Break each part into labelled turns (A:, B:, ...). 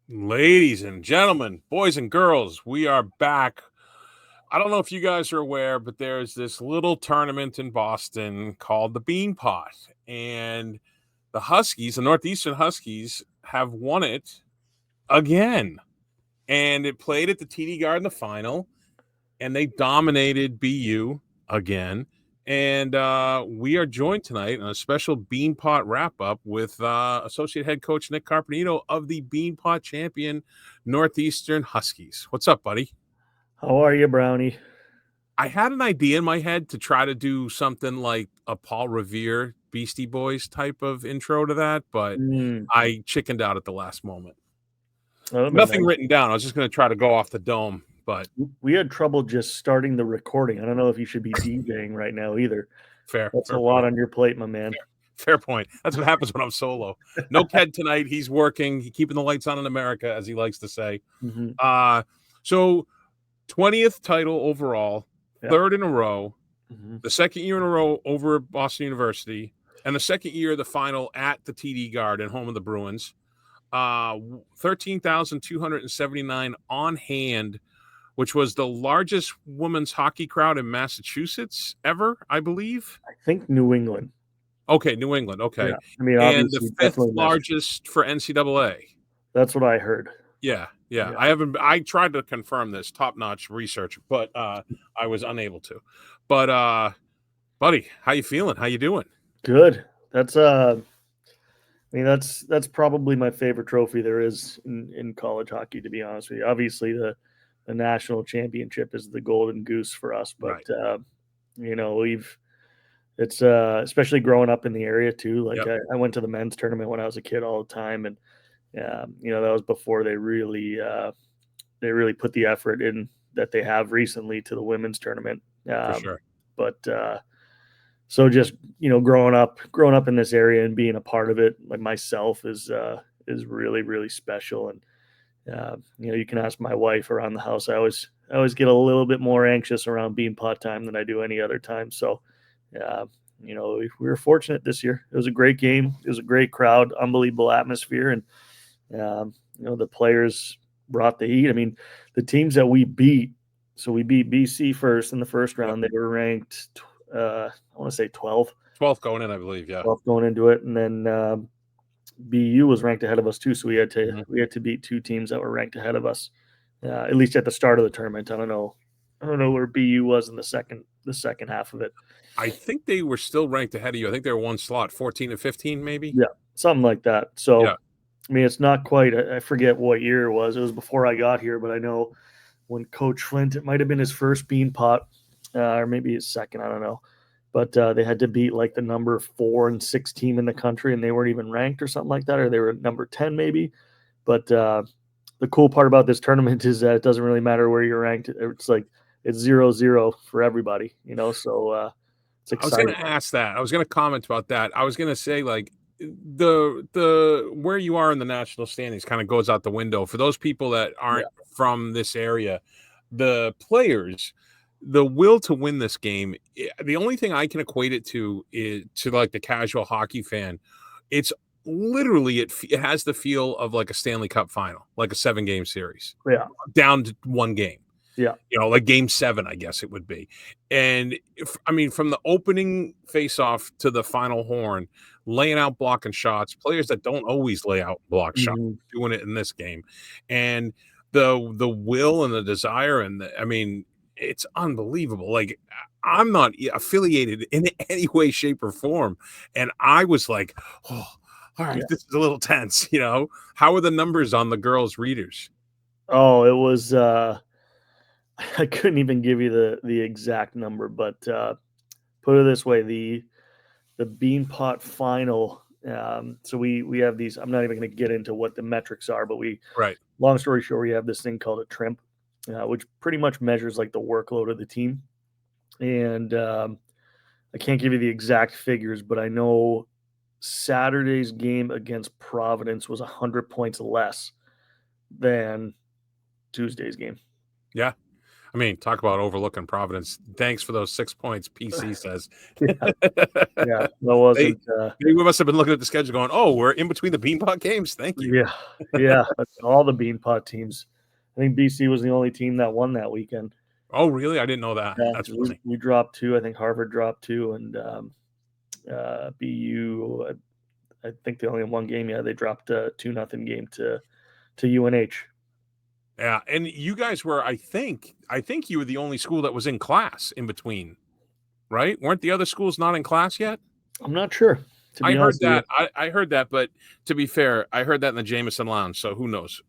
A: Ladies and gentlemen, boys and girls, we are back. I don't know if you guys are aware, but there's this little tournament in Boston called the Beanpot, and the Huskies, the Northeastern Huskies, have won it again. And it played at the TD Garden in the final, and they dominated BU again. And we are joined tonight on a special Beanpot wrap-up with Associate Head Coach Nick Carpenito of the Beanpot champion Northeastern Huskies. What's up, buddy?
B: How are you, Brownie?
A: I had an idea in my head to try to do something like a Paul Revere Beastie Boys type of intro to that, but I chickened out at the last moment. Nothing written down. I was just going to try to go off the dome. But
B: we had trouble just starting the recording. I don't know if you should be DJing right now either.
A: Fair.
B: That's a lot on your plate, my man.
A: Fair point. That's what happens when I'm solo. No Ked tonight. He's working. He's keeping the lights on in America, as he likes to say. So 20th title overall, third in a row, the second year in a row over at Boston University, and the second year of the final at the TD Garden, home of the Bruins. 13,279 on hand, which was the largest women's hockey crowd in Massachusetts ever, I believe.
B: I think New England.
A: Okay, New England. Okay.
B: Yeah. I mean,
A: and the fifth largest for NCAA.
B: That's what I heard.
A: Yeah. I tried to confirm this, top-notch research, but I was unable to. But buddy, how you feeling? How you doing?
B: Good. That's that's probably my favorite trophy there is in college hockey, to be honest with you. Obviously the national championship is the golden goose for us, but it's especially growing up in the area too. Like I went to the men's tournament when I was a kid all the time, and that was before they really put the effort in that they have recently to the women's tournament.
A: For sure.
B: But so just growing up in this area and being a part of it, like myself, is really, really special. And you can ask my wife around the house. I always get a little bit more anxious around Beanpot time than I do any other time. So, we were fortunate this year. It was a great game. It was a great crowd, unbelievable atmosphere. And, the players brought the heat. I mean, the teams that we beat, so we beat BC first in the first round. They were ranked, I want to say 12th.
A: 12th going in, I believe. Yeah.
B: 12th going into it. And then, BU was ranked ahead of us too, so we had to beat two teams that were ranked ahead of us, at least at the start of the tournament. I don't know where BU was in the second half of it.
A: I think they were still ranked ahead of you. I think they were one slot, 14 and 15, maybe.
B: Yeah, something like that. So, I mean, it's not quite. I forget what year it was. It was before I got here, but I know when Coach Flint, it might have been his first Beanpot, or maybe his second. I don't know. But they had to beat like the number 4 and 6 team in the country, and they weren't even ranked or something like that, or they were number 10 maybe. But the cool part about this tournament is that it doesn't really matter where you're ranked. It's like it's 0-0 for everybody, So it's exciting.
A: I was going to ask that. I was going to comment about that. I was going to say like the where you are in the national standings kind of goes out the window for those people that aren't from this area. The players. The will to win this game, the only thing I can equate it to is to like the casual hockey fan. It's literally, it has the feel of like a Stanley Cup final, like a 7-game series.
B: Yeah.
A: Down to one game.
B: Yeah.
A: Like game 7, I guess it would be. And from the opening face-off to the final horn, laying out blocking shots, players that don't always lay out block shots, doing it in this game. And the will and the desire it's unbelievable. Like, I'm not affiliated in any way, shape, or form. And I was like, oh, all right, this is a little tense, How are the numbers on the girls' readers?
B: Oh, it was I couldn't even give you the exact number, but put it this way, the Beanpot final, so we have these, I'm not even going to get into what the metrics are, but long story short, we have this thing called a trimp. Which pretty much measures like the workload of the team. And I can't give you the exact figures, but I know Saturday's game against Providence was 100 points less than Tuesday's game.
A: Yeah. I mean, talk about overlooking Providence. Thanks for those 6 points, PC says.
B: Yeah, yeah, that
A: They
B: wasn't.
A: we must have been looking at the schedule going, "Oh, we're in between the Beanpot games. Thank you."
B: Yeah, yeah, all the Beanpot teams. I think BC was the only team that won that weekend.
A: Oh, really? I didn't know that.
B: Yeah,
A: That's
B: 'cause
A: funny.
B: we dropped 2. I think Harvard dropped 2, and BU. I think they only had one game. Yeah, they dropped a 2-0 game to UNH.
A: Yeah, and you guys were, I think you were the only school that was in class in between, right? Weren't the other schools not in class yet?
B: I'm not sure, to
A: I
B: be
A: heard
B: honest with you.
A: that. I heard that, but to be fair, I heard that in the Jameson Lounge. So who knows?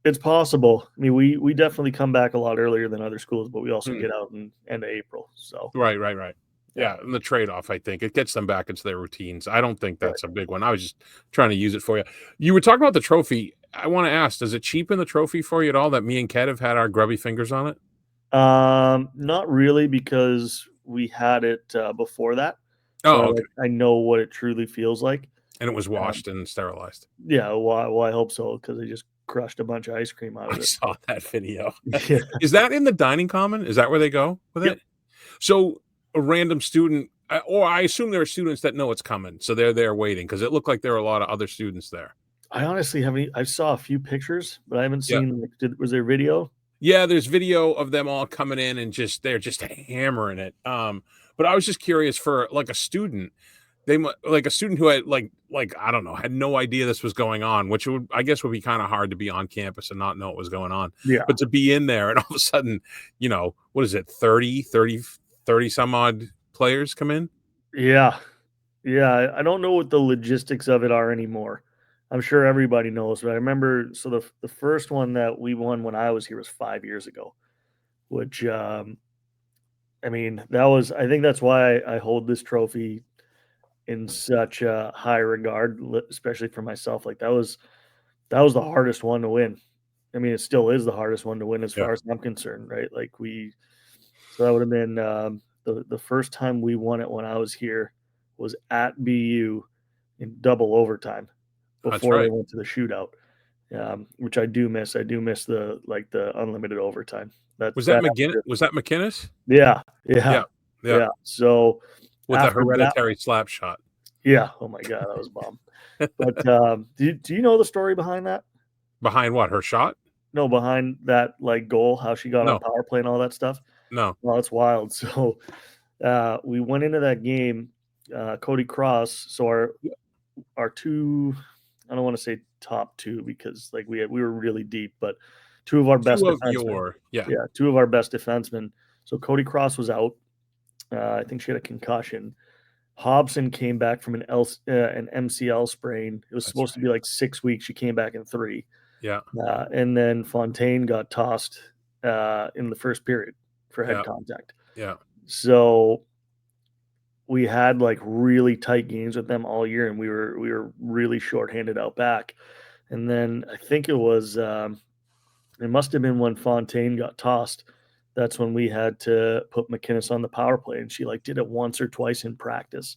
B: It's possible. I mean, we definitely come back a lot earlier than other schools, but we also
A: Hmm.
B: get out in end of April. So
A: Right.
B: yeah,
A: Yeah, and the trade-off, I think it gets them back into their routines. I don't think
B: right.
A: that's a big one. I was just trying to use it for you. You were talking about the trophy. I want to ask, does it cheapen the trophy for you at all that me and Ket have had our grubby fingers on it?
B: Not really because we had it before that, so
A: Oh, okay.
B: I know what it truly feels like.
A: And it was
B: Um,
A: washed and sterilized.
B: yeah, well, I hope so because they just crushed a bunch of ice cream out
A: I
B: of it.
A: saw that video.
B: Yeah,
A: Is that in the dining common? Is that where they go with
B: yep.
A: it? So a random student, or I assume there are students that know it's coming, so they're there waiting because it looked like there were a lot of other students there.
B: I honestly haven't. I saw a few pictures, but I haven't
A: Yeah,
B: seen. Like, was there video?
A: yeah. There's video of them all coming in and they're just hammering it. But I was just curious for like a student, like a student who had like I don't know, had no idea this was going on, which would I guess would be kind of hard to be on campus and not know what was going on.
B: Yeah,
A: But to be in there and all of a sudden, what is it, 30 some odd players come in?
B: yeah. Yeah, I don't know what the logistics of it are anymore. I'm sure everybody knows, but I remember so the first one that we won when I was here was 5 years ago, which I mean, that was I think that's why I hold this trophy in such a high regard, especially for myself. Like that was the hardest one to win. I mean, it still is the hardest one to win as
A: Yeah.
B: far as I'm concerned, right? Like so that would have been the first time we won it when I was here was at BU in double overtime
A: That's
B: before they
A: right.
B: went to the shootout, which I do miss. I do miss the unlimited overtime.
A: Was that
B: That
A: McGinnis? Was that McInnes?
B: yeah, yeah,
A: Yeah. Yeah.
B: yeah. So
A: With the
B: after that,
A: hereditary slap shot.
B: yeah. Oh my god, that was bomb. But do you know the story behind that?
A: Behind what? Her shot?
B: No, behind that like goal, how she got on
A: No.
B: power play and all that stuff.
A: No.
B: Well, that's wild. So we went into that game. Cody Cross. So our two, I don't want to say top two because like we were really deep, but two of our best
A: Two of
B: defensemen.
A: yeah.
B: Yeah, two of our best defensemen. So Cody Cross was out. I think she had a concussion. Hobson came back from an MCL sprain. It was
A: That's
B: supposed to
A: right.
B: be like 6 weeks. She came back in 3.
A: Yeah.
B: And then Fontaine got tossed in the first period for head
A: Yeah.
B: contact.
A: Yeah.
B: So we had like really tight games with them all year, and we were really shorthanded out back. And then I think it must have been when Fontaine got tossed. That's when we had to put McInnes on the power play, and she like did it once or twice in practice,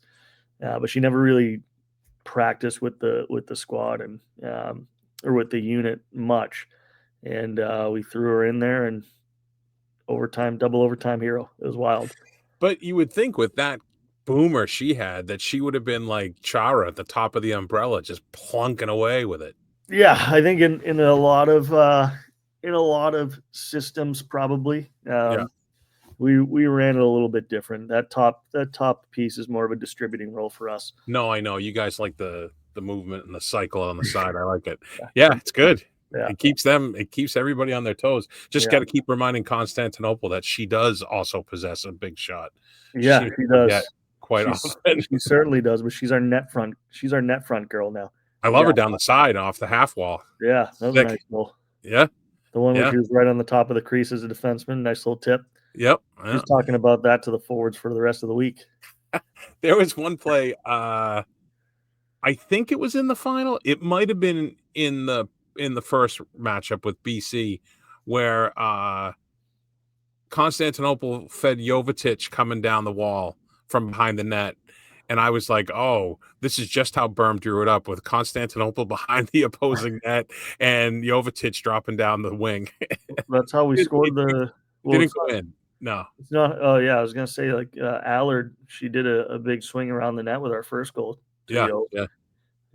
B: but she never really practiced with the squad and or with the unit much. And we threw her in there and overtime, double overtime hero. It was wild.
A: But you would think with that boomer she had that she would have been like Chara at the top of the umbrella, just plunking away with it.
B: Yeah, I think in a lot of systems probably.
A: Yeah.
B: We ran it a little bit different. That top piece is more of a distributing role for us.
A: No, I know. You guys like the movement and the cycle on the side. I like it. Yeah, it's good.
B: Yeah,
A: It keeps everybody on their toes. Just
B: yeah,
A: got to keep reminding Constantinople that she does also possess a big shot. She
B: yeah.
A: seems
B: She
A: to forget
B: does.
A: quite often.
B: She certainly does. But she's our net front. She's our net front girl now.
A: I love her down the side off the half wall.
B: Yeah, that was a nice
A: Sick.
B: goal.
A: Yeah.
B: The one where
A: Yeah.
B: she was right on the top of the crease as a defenseman. Nice little tip.
A: Yep.
B: She's talking about that to the forwards for the rest of the week.
A: There was one play, I think it was in the final. It might have been in the first matchup with BC where Constantinople fed Jovetic coming down the wall from behind the net. And I was like, oh, this is just how Berm drew it up, with Constantinople behind the opposing net and Jovetic dropping down the wing.
B: That's how we scored
A: It
B: well,
A: didn't go in. No.
B: it's not. Oh yeah, I was gonna say like Allard. She did a big swing around the net with our first goal to
A: Yeah.
B: Yov,
A: Yeah.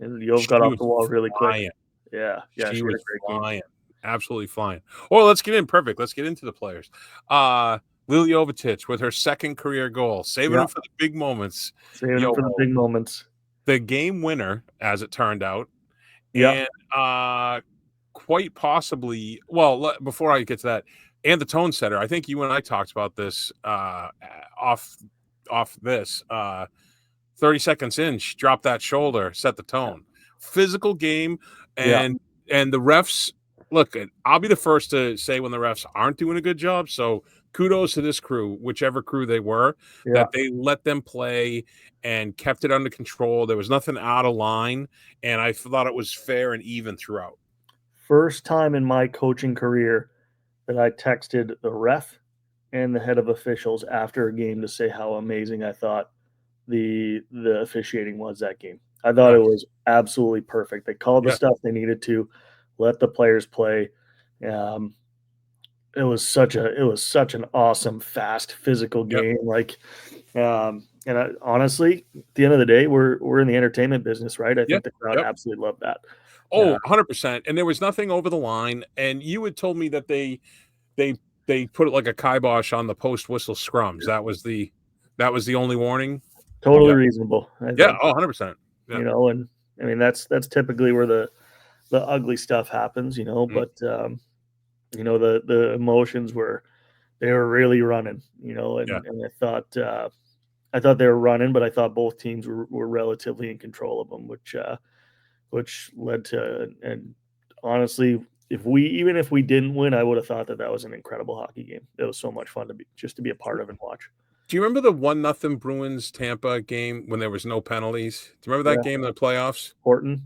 B: and Yov got
A: She
B: off
A: was
B: the wall really quick.
A: flying.
B: Yeah,
A: She
B: she had
A: was
B: a great game.
A: flying. Absolutely flying. Well, let's get in. Perfect. Let's get into the players. Lily Jovetic with her second career goal, saving
B: Yeah,
A: them for the big moments.
B: saving them for the big moments.
A: The game winner, as it turned out,
B: Yeah,
A: and quite possibly, well, before I get to that, and the tone setter. I think you and I talked about this off this. 30 seconds in, she dropped that shoulder, set the tone. Physical game,
B: yeah,
A: and the refs. Look, I'll be the first to say when the refs aren't doing a good job. So kudos to this crew, whichever crew they were,
B: yeah.
A: that they let them play and kept it under control. There was nothing out of line, and I thought it was fair and even throughout.
B: First time in my coaching career that I texted the ref and the head of officials after a game to say how amazing I thought the officiating was that game. I thought it
A: Nice.
B: was absolutely perfect. They called the
A: Yeah.
B: stuff they needed to, let the players play. Um, it was such an awesome, fast, physical
A: Yep.
B: game. Honestly, at the end of the day, we're in the entertainment business, right? I
A: Yep.
B: think the crowd
A: Yep.
B: absolutely loved that.
A: Oh, 100%. And there was nothing over the line. And you had told me that they put it like a kibosh on the post whistle scrums. That was the only warning.
B: Totally
A: Yeah.
B: reasonable. I
A: Yeah.
B: think,
A: Oh, 100%. Yeah.
B: and I mean that's typically where the ugly stuff happens,
A: Mm,
B: but the emotions they were really running,
A: yeah.
B: and I thought they were running, but I thought both teams were relatively in control of them, which led to, and honestly, even if we didn't win, I would have thought that was an incredible hockey game. It was so much fun to be a part of and watch.
A: Do you remember the 1-0 Bruins Tampa game when there was no penalties? Do you remember that
B: Yeah,
A: game in the playoffs?
B: Horton.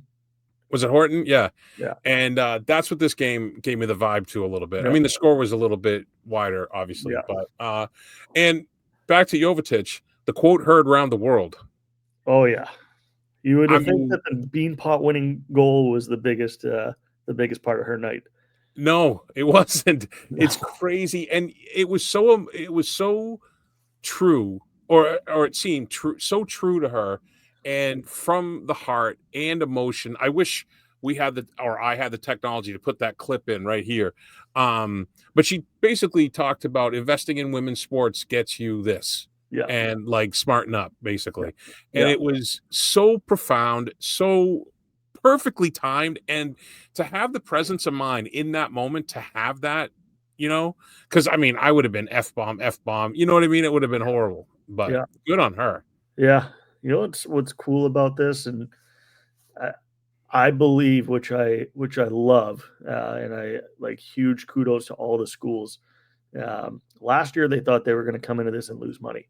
A: Was it Horton? Yeah.
B: Yeah,
A: And that's what this game gave me the vibe to a little bit. I
B: yeah,
A: mean, the score was a little bit wider, obviously,
B: yeah.
A: but and back to Jovetic, the quote heard around the world.
B: Oh yeah. You would
A: I
B: have think
A: mean,
B: that the Beanpot winning goal was the biggest part of her night.
A: no, it wasn't. It's
B: No.
A: crazy, and it was so true, or it seemed true, so true to her, and from the heart and emotion. I wish I had the technology to put that clip in right here. But she basically talked about investing in women's sports gets you this,
B: Yeah,
A: and like smarten up, basically. And
B: yeah,
A: it was so profound, so perfectly timed, and to have the presence of mind in that moment to have that, because I mean, I would have been F bomb, you know what I mean? It would have been horrible, but
B: yeah,
A: good on her.
B: yeah. You know what's cool about this, and I, I believe, which I love, and I like, huge kudos to all the schools. Last year they thought they were going to come into this and lose money,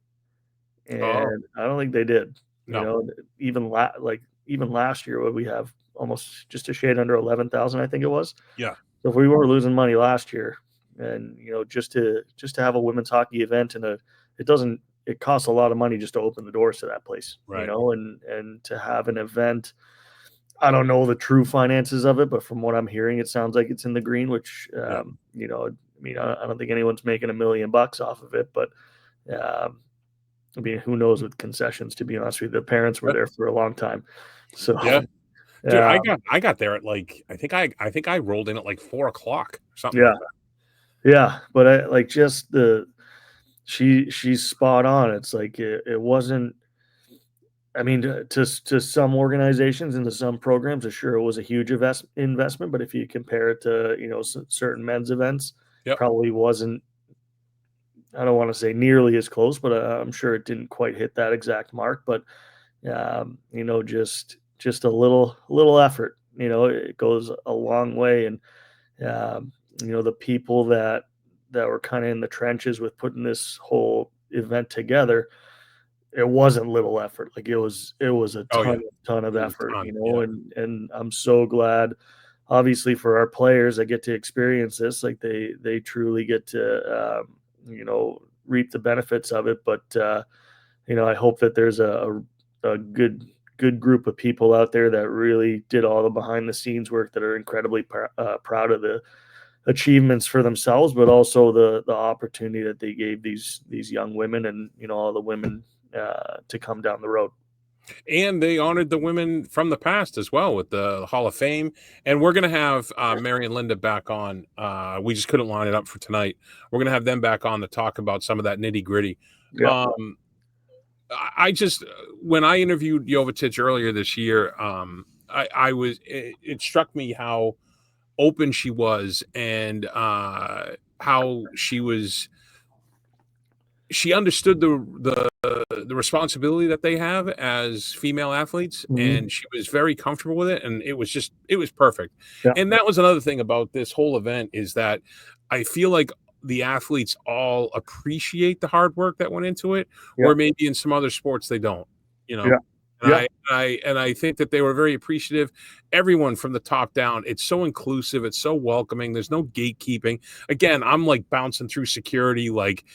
A: Oh,
B: and I don't think they did. You
A: no.
B: know, even last year, what we have almost just a shade under 11,000, I think it was.
A: Yeah,
B: So if we were losing money last year, and just to have a women's hockey event, it costs a lot of money just to open the doors to that place,
A: right.
B: and to have an event. I don't know the true finances of it, but from what I'm hearing, it sounds like it's in the green. Which,
A: Yeah,
B: I mean, I don't think anyone's making $1 million off of it, but um, I mean, who knows with concessions? To be honest with you, the parents were
A: yeah,
B: there for a long time, so
A: yeah. Dude,
B: uh,
A: I got there at like, I think I rolled in at like 4 o'clock or something
B: yeah,
A: like that.
B: yeah. But I like just the she's spot on. It's like it wasn't. I mean, to some organizations and to some programs, sure, it was a huge investment. But if you compare it to certain men's events,
A: Yep.
B: probably wasn't. I don't want to say nearly as close, but I'm sure it didn't quite hit that exact mark. But just a little effort. It goes a long way. And the people that were kind of in the trenches with putting this whole event together, it wasn't little effort. Like it was a
A: Oh yeah,
B: ton of
A: it was a
B: effort,
A: ton. Yeah,
B: and I'm so glad, obviously, for our players that get to experience this. Like they truly get to reap the benefits of it. But I hope that there's a good group of people out there that really did all the behind the scenes work, that are incredibly proud of the achievements for themselves, but also the opportunity that they gave these young women, and all the women to come down the road.
A: And they honored the women from the past as well with the Hall of Fame. And we're going to have Mary and Linda back on. We just couldn't line it up for tonight. We're going to have them back on to talk about some of that nitty gritty.
B: Yeah.
A: I just, when I interviewed Jovetic earlier this year, it struck me how open she was, and how she understood the responsibility that they have as female athletes,
B: Mhm.
A: and she was very comfortable with it, and it was perfect.
B: Yeah.
A: And that was another thing about this whole event, is that I feel like the athletes all appreciate the hard work that went into it,
B: Yeah.
A: where maybe in some other sports they don't, you know.
B: Yeah.
A: And
B: Yeah.
A: I think that they were very appreciative. Everyone from the top down, it's so inclusive, it's so welcoming. There's no gatekeeping. Again, I'm like bouncing through security, like,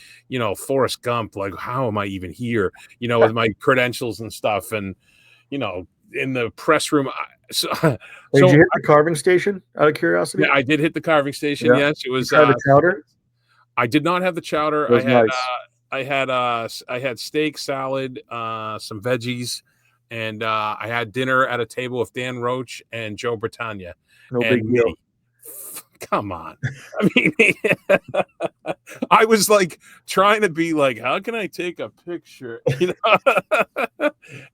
A: Forrest Gump, like, how am I even here? With my credentials and stuff, and in the press room. So,
B: Hey, did
A: so
B: you hit the carving station out of curiosity?
A: yeah, I did hit the carving station.
B: Yeah.
A: Yes, it
B: You
A: was.
B: tried the chowder?
A: I did not have the chowder.
B: It was nice.
A: I had steak, salad, some veggies, and I had dinner at a table with Dan Roach and Joe Britannia
B: No
A: and
B: big deal.
A: me. Come on. I mean, I was like trying to be like, how can I take a picture?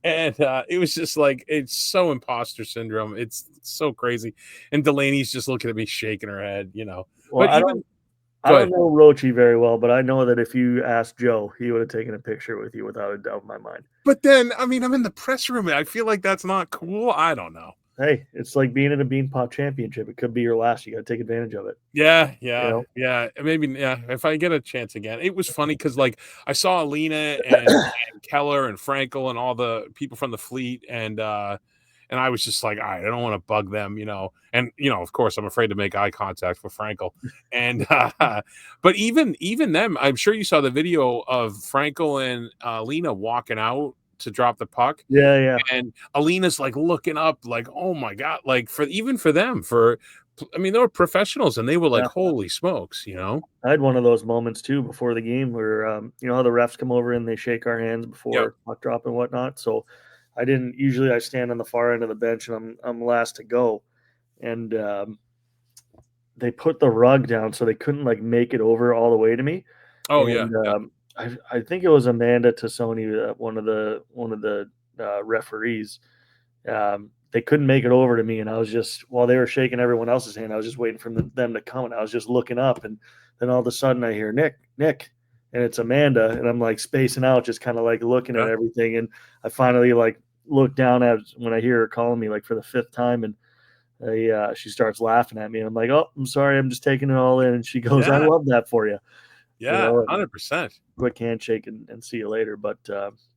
A: And it was just like, it's so imposter syndrome. It's so crazy. And Delaney's just looking at me, shaking her head.
B: Well,
A: But
B: I
A: even
B: don't I
A: go
B: don't
A: ahead.
B: know Rochi very well, but I know that if you asked Joe, he would have taken a picture with you without a doubt in my mind.
A: But then, I mean, I'm in the press room. I feel like that's not cool. I don't know.
B: Hey, it's like being in a Beanpot championship. It could be your last. You got to take advantage of it.
A: Yeah,
B: You
A: yeah,
B: know?
A: yeah. Maybe, yeah. If I get a chance again, it was funny because, like, I saw Alina and Keller and Frankel and all the people from the fleet, and I was just like, all right, I don't want to bug them, And of course, I'm afraid to make eye contact with Frankel, and but even them, I'm sure you saw the video of Frankel and Alina walking out to drop the puck,
B: Yeah, yeah.
A: and Alina's like looking up, like, oh my god, like for them, I mean, they were professionals, and they were like,
B: Yeah.
A: holy smokes,
B: I had one of those moments too before the game where, you know how the refs come over and they shake our hands
A: Yep.
B: before puck drop and whatnot. So I didn't usually. I stand on the far end of the bench and I'm last to go, and they put the rug down so they couldn't like make it over all the way to me.
A: Oh yeah,
B: And
A: yeah.
B: I think it was Amanda Tassoni, one of the referees. They couldn't make it over to me, and I was just while they were shaking everyone else's hand, I was just waiting for them to come, and I was just looking up, and then all of a sudden I hear Nick, and it's Amanda, and I'm like spacing out, just kind of like looking at
A: Yeah.
B: everything, and I finally like look down at when I hear her calling me like for the fifth time, and she starts laughing at me, and I'm like, oh, I'm sorry, I'm just taking it all in, and she goes, I
A: Yeah,
B: love that for you,
A: yeah,
B: and
A: 100%.
B: quick handshake and see you later, but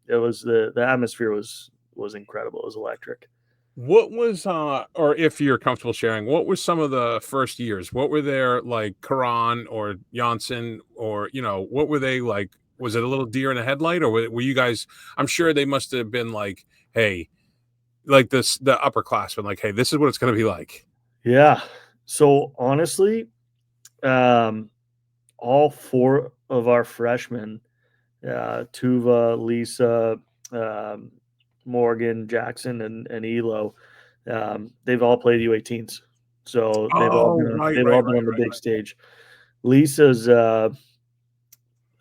B: it was the atmosphere was incredible, it was electric.
A: What was or if you're comfortable sharing, what were some of the first years? What were there like Karan or Janssen, or what were they like? Was it a little deer in the headlight, or were you guys, I'm sure they must have been like, hey, like the upperclassmen, like, hey, this is what it's gonna be like.
B: Yeah. So honestly, um, all four of our freshmen, Tuva, Lisa, um, Morgan, Jackson, and Elo, they've all played U18s. So
A: Oh, right,
B: they've
A: right,
B: all
A: right,
B: been on the
A: right.
B: big stage. Lisa's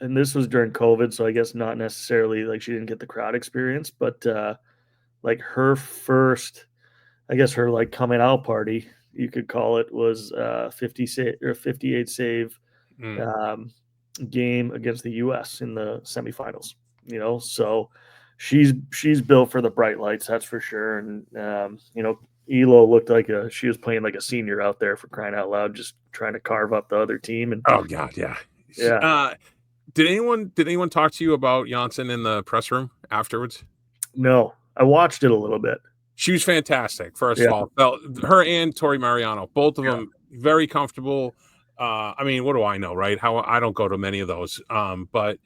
B: and this was during COVID, so I guess not necessarily like she didn't get the crowd experience, but like her first, I guess her like coming out party, you could call it, was 58 save
A: Mm.
B: um, game against the U.S. in the semifinals. So she's built for the bright lights, that's for sure. And Elo looked like she was playing like a senior out there, for crying out loud, just trying to carve up the other team. And
A: Oh God, yeah.
B: yeah,
A: Did anyone talk to you about Janssen in the press room afterwards?
B: no, I watched it a little bit.
A: She was fantastic. First
B: Yeah,
A: of all, her and Tori Mariano, both of
B: yeah,
A: them very comfortable. I mean, what do I know, right? How I don't go to many of those, but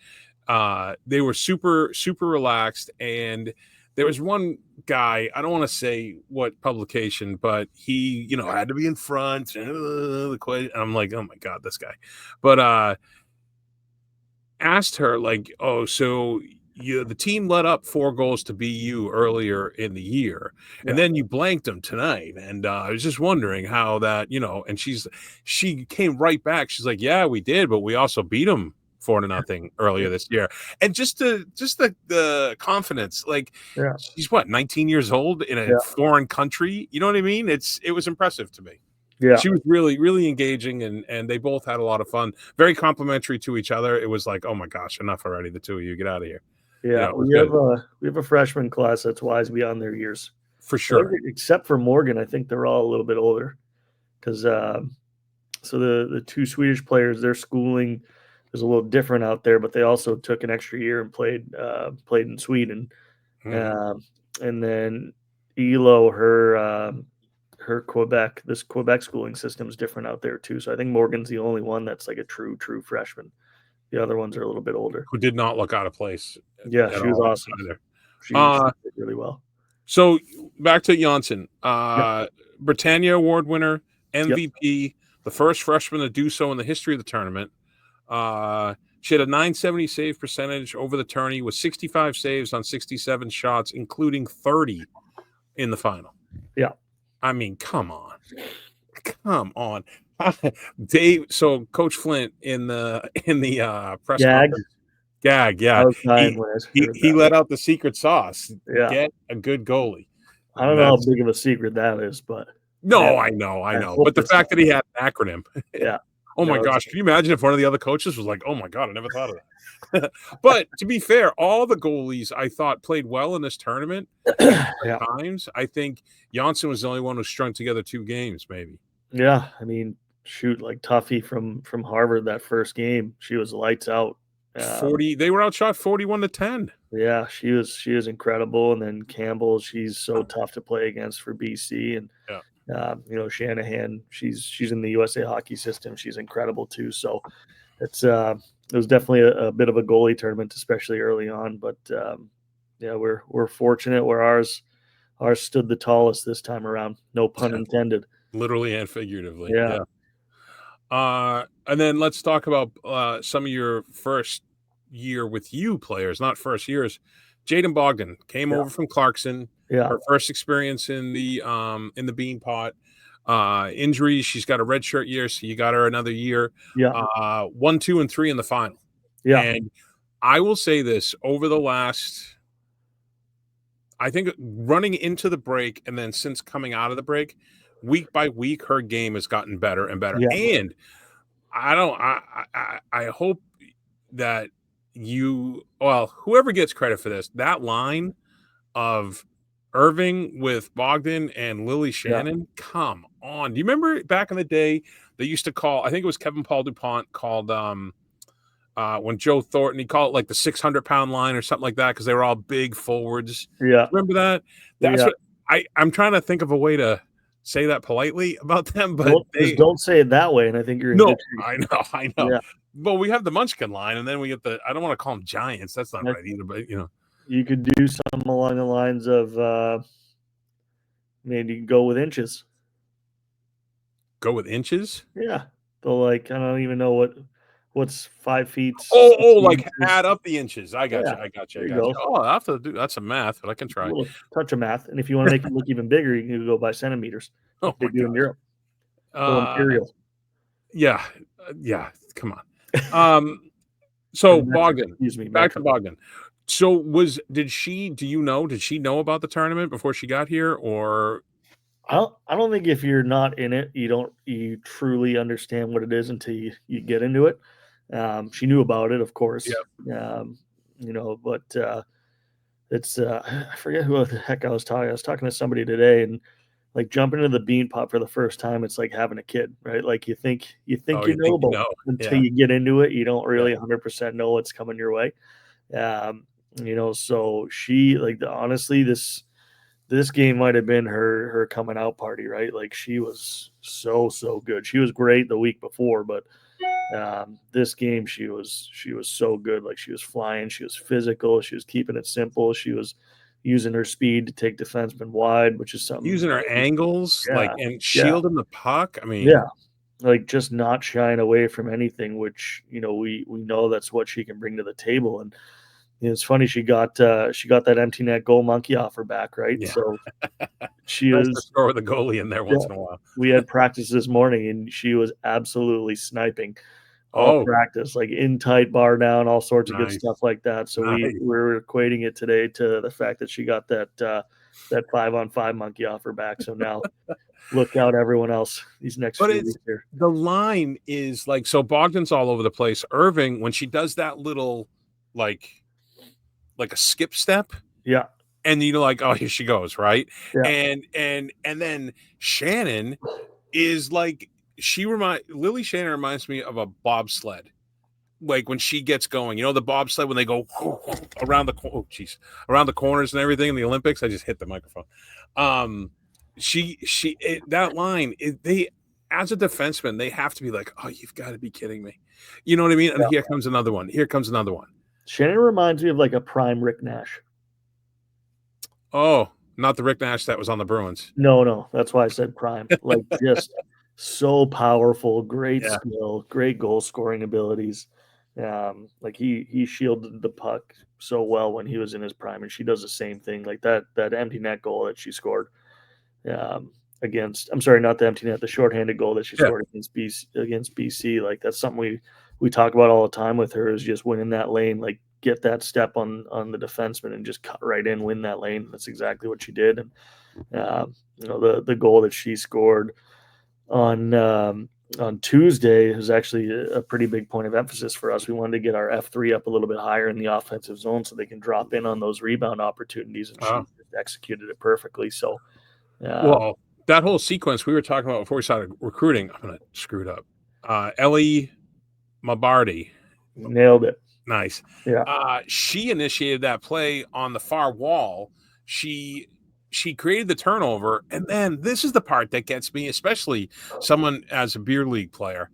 A: They were super, super relaxed. And there was one guy, I don't want to say what publication, but he, had to be in front. And I'm like, oh my God, this guy. But asked her, like, oh, so the team let up 4 goals to be you earlier in the year, and then you blanked them tonight. And I was just wondering how that, and she came right back. She's like, yeah, we did, but we also beat them 4-0 earlier this year. And just the confidence, like, she's what, 19 years old in a foreign country. You know what I mean? It was impressive to me.
B: Yeah.
A: She was really, really engaging, and they both had a lot of fun. Very complimentary to each other. It was like, oh my gosh, enough already. The two of you, get out of here.
B: Yeah, we have a freshman class that's wise beyond their years.
A: For sure.
B: Except for Morgan, I think they're all a little bit older. Because so the 2 Swedish players, their schooling is a little different out there, but they also took an extra year and played in Sweden. And then Elo, her Quebec schooling system is different out there too. So I think Morgan's the only one that's like a true freshman. The other ones are a little bit older.
A: Who did not look out of place.
B: Yeah, she was awesome. She did really well.
A: So back to Janssen, Britannia Award winner, MVP, the first freshman to do so in the history of the tournament. She had a .970 save percentage over the tourney with 65 saves on 67 shots, including 30 in the final.
B: Yeah.
A: I mean, come on. Dave, so Coach Flint in the press conference, he let out the secret sauce. Get a good goalie.
B: I don't know how big of a secret that is, but
A: I know. But the fact that he had an acronym, oh my gosh, can you imagine if one of the other coaches was like, oh my God, I never thought of that. But to be fair, all the goalies I thought played well in this tournament at times. I think Janssen was the only one who strung together 2 games, maybe.
B: Yeah, I mean, shoot, like Tuffy from Harvard that first game, she was lights out.
A: 40. They were outshot 41-10.
B: Yeah, she was incredible. And then Campbell, she's so tough to play against for BC. And Shanahan, she's in the USA hockey system. She's incredible too. So it was definitely a bit of a goalie tournament, especially early on. But we're fortunate where ours stood the tallest this time around. No pun intended.
A: Literally and figuratively. Yeah. And then let's talk about some of your first year with you players, not first years. Jaden Bogdan came over from Clarkson.
B: Yeah.
A: Her first experience in the Beanpot. Injuries. She's got a redshirt year, so you got her another year.
B: Yeah.
A: 1, 2, and 3 in the final.
B: Yeah.
A: And I will say this, over the last, I think running into the break and then since coming out of the break, week by week, her game has gotten better and better.
B: Yeah.
A: And I hope that whoever gets credit for this, that line of Irving with Bogdan and Lily Shannon, come on. Do you remember back in the day they used to call, I think it was Kevin Paul DuPont called when Joe Thornton, he called it like the 600-pound line or something like that because they were all big forwards.
B: Yeah.
A: Remember that? That's what I'm trying to think of a way to say that politely about them, but
B: don't say it that way. And I think you're
A: I know. Yeah. Well, we have the Munchkin line, and then we get I don't want to call them giants. That's not right either, but
B: you could do something along the lines of maybe go with inches.
A: Go with inches?
B: Yeah. So I don't even know what's 5 feet.
A: Like inches. Add up the inches. I got you. Oh, I have to do that's some math, but I can try.
B: A touch of math. And if you want to make it look even bigger, you can go by centimeters. They do in Europe. Imperial.
A: Yeah. Come on. So Bogdan.
B: Excuse me.
A: Back to Bogdan. So did she know about the tournament before she got here, or?
B: I don't think if you're not in it, you truly understand what it is until you get into it. She knew about it, of course.
A: Yeah.
B: But it's I forget who the heck I was talking. I was talking to somebody today, and like jumping into the Beanpot for the first time, it's like having a kid, right? Like you think until you get into it, you don't really 100% know what's coming your way. So she honestly, this game might have been her coming out party, right? Like she was so good. She was great the week before, but This game, she was so good. Like, she was flying, she was physical, she was keeping it simple, she was using her speed to take defensemen wide, which is something.
A: Using her angles,
B: Yeah,
A: like, and
B: yeah,
A: shielding the puck. I
B: yeah.
A: mean,
B: Like, just not shying away from anything, which, we know that's what she can bring to the table. And it's funny, she got that empty net goal monkey off her back, right?
A: yeah,
B: So she
A: nice to
B: was
A: score with a goalie in there
B: yeah.
A: once in a while.
B: We had practice this morning, and she was absolutely sniping all
A: Oh,
B: practice, like in tight, bar down, all sorts of good
A: nice,
B: stuff like that. So
A: nice.
B: we're equating it today to the fact that she got that 5-on-5 monkey off her back. So now look out, everyone else, these next
A: But
B: few
A: it's
B: weeks here.
A: the line is like, so Bogdan's all over the place. Irving, when she does that little, like a skip step,
B: Yeah,
A: and like, oh, here she goes, right?
B: yeah,
A: And then Shannon is like, Lily Shannon reminds me of a bobsled. Like, when she gets going, the bobsled, when they go around around the corners and everything in the Olympics. I just hit the microphone. That line, they, as a defenseman, they have to be like, oh, you've got to be kidding me. You know what I mean? And
B: yeah.
A: here comes another one. Here comes another one.
B: Shannon reminds me of like a prime Rick Nash.
A: Oh, not the Rick Nash that was on the Bruins.
B: No, that's why I said prime. Like, just so powerful, great
A: Yeah.
B: skill, great goal scoring abilities. Like, he shielded the puck so well when he was in his prime, and she does the same thing. Like, that empty net goal that she scored against. I'm sorry, not the empty net, the shorthanded goal that she
A: Yeah.
B: scored against BC. Like, that's something we talk about all the time with her, is just winning that lane. Like, get that step on the defenseman and just cut right in, win that lane. That's exactly what she did. And the goal that she scored on Tuesday was actually a pretty big point of emphasis for us. We wanted to get our F3 up a little bit higher in the offensive zone so they can drop in on those rebound opportunities, and she just executed it perfectly. So,
A: Well, that whole sequence we were talking about before we started recruiting, I'm gonna screw it up. Ellie Mabardi,
B: nailed it.
A: nice.
B: Yeah,
A: She initiated that play on the far wall. She created the turnover, and then this is the part that gets me, especially someone as a beer league player.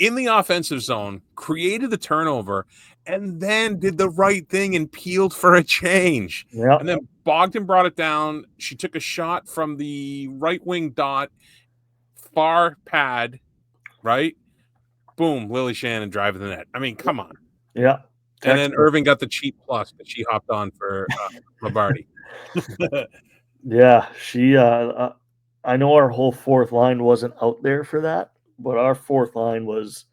A: In the offensive zone, created the turnover, and then did the right thing and peeled for a change.
B: yeah,
A: And then Bogdan brought it down. She took a shot from the right wing dot, far pad, right? Boom, Lily Shannon driving the net. I mean, come on.
B: yeah.
A: And then
B: Textbook.
A: Irving got the cheap plus that she hopped on for Labardi.
B: Yeah, I know our whole fourth line wasn't out there for that, but our fourth line was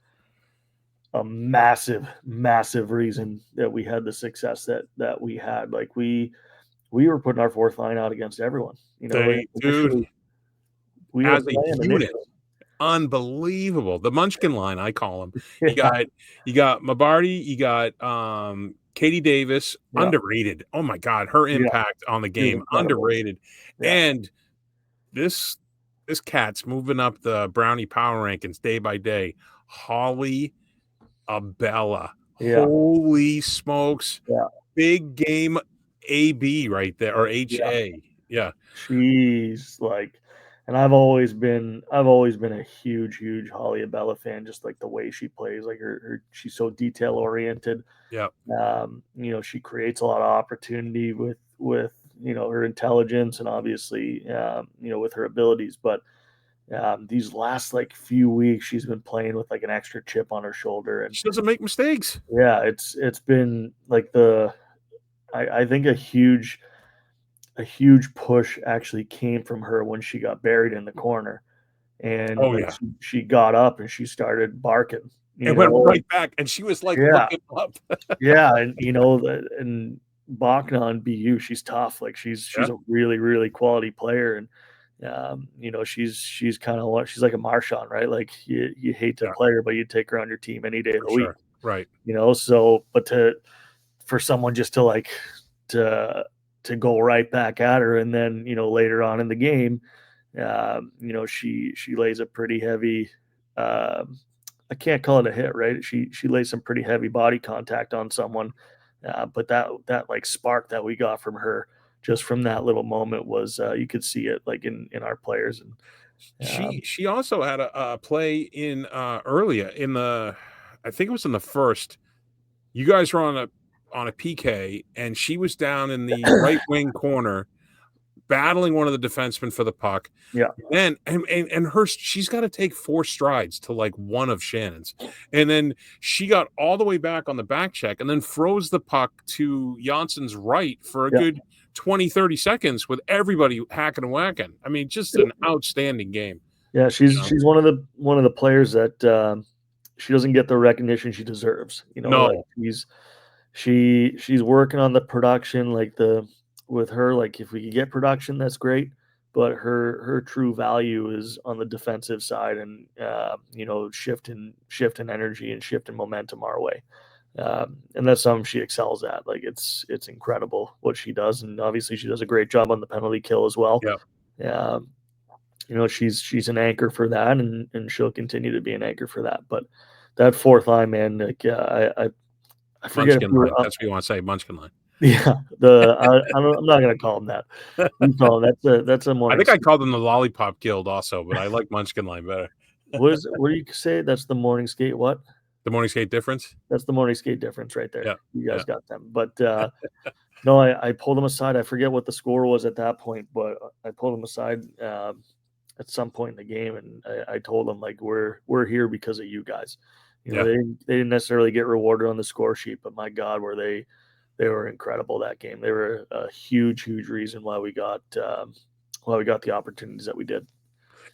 B: a massive, massive reason that we had the success that we had. Like, we were putting our fourth line out against everyone.
A: Dude,
B: Initially we had a
A: as a
B: plan
A: unit,
B: initially.
A: unbelievable. The Munchkin line, I call him.
B: Yeah,
A: You got Mabardi, you got Katie Davis,
B: yeah,
A: underrated. Oh my God, her
B: yeah.
A: impact on the
B: She was
A: game,
B: incredible.
A: underrated.
B: Yeah,
A: And this cat's moving up the Brownie power rankings day by day. Holly Abella.
B: yeah,
A: Holy smokes.
B: yeah,
A: Big game AB right there, or
B: yeah.
A: HA. Yeah.
B: She's like, and I've always been a huge, huge Holly Abella fan. Just like the way she plays, like she's so detail oriented.
A: Yeah.
B: She creates a lot of opportunity with her intelligence, and obviously with her abilities. But these last like few weeks, she's been playing with like an extra chip on her shoulder. And
A: She doesn't make mistakes.
B: yeah, it's been like I think a huge push actually came from her when she got buried in the corner, and
A: Oh
B: like
A: yeah.
B: she got up and she started barking.
A: It went right back, and she was like
B: Yeah,
A: looking up.
B: yeah, and and Bachna on BU, she's tough. Like, she's
A: Yeah.
B: a really, really quality player. And she's kind of like, she's like a Marshawn, right? Like, you hate to
A: Yeah,
B: play her, but you take her on your team any day of
A: for
B: the week.
A: sure. Right.
B: So, but for someone just to like to go right back at her, and then later on in the game, she lays a pretty heavy. I can't call it a hit, right? She lays some pretty heavy body contact on someone, but that like spark that we got from her just from that little moment was, you could see it like in our players. And
A: She also had a play in earlier in the, I think it was in the first. You guys were on a PK, and she was down in the right wing corner, battling one of the defensemen for the puck.
B: Yeah.
A: Then she's got to take 4 strides to like one of Shannon's, and then she got all the way back on the back check, and then froze the puck to Janssen's right for a good 20-30 seconds with everybody hacking and whacking. I mean, just an outstanding game.
B: Yeah, she's one of the players that she doesn't get the recognition she deserves. Like she's working on the production, like with her, like if we could get production, that's great. But her true value is on the defensive side, and shifting energy and shifting momentum our way. And that's something she excels at. Like it's incredible what she does, and obviously she does a great job on the penalty kill as well.
A: Yeah.
B: She's an anchor for that, and she'll continue to be an anchor for that. But that fourth line, man, like I forget if
A: Munchkin line. That's what you want to say, Munchkin line.
B: Yeah, I'm not gonna call them that. You call them, that's a morning.
A: I think I called them the Lollipop Guild also, but I like Munchkin line better.
B: What do you say? That's the morning skate. What?
A: The morning skate difference?
B: That's the morning skate difference right there.
A: Yeah.
B: You guys got them. But no, I pulled them aside. I forget what the score was at that point, but I pulled them aside at some point in the game, and I told them, like, we're here because of you guys. They didn't necessarily get rewarded on the score sheet, but my God, were they were incredible that game. They were a huge reason why we got the opportunities that we did.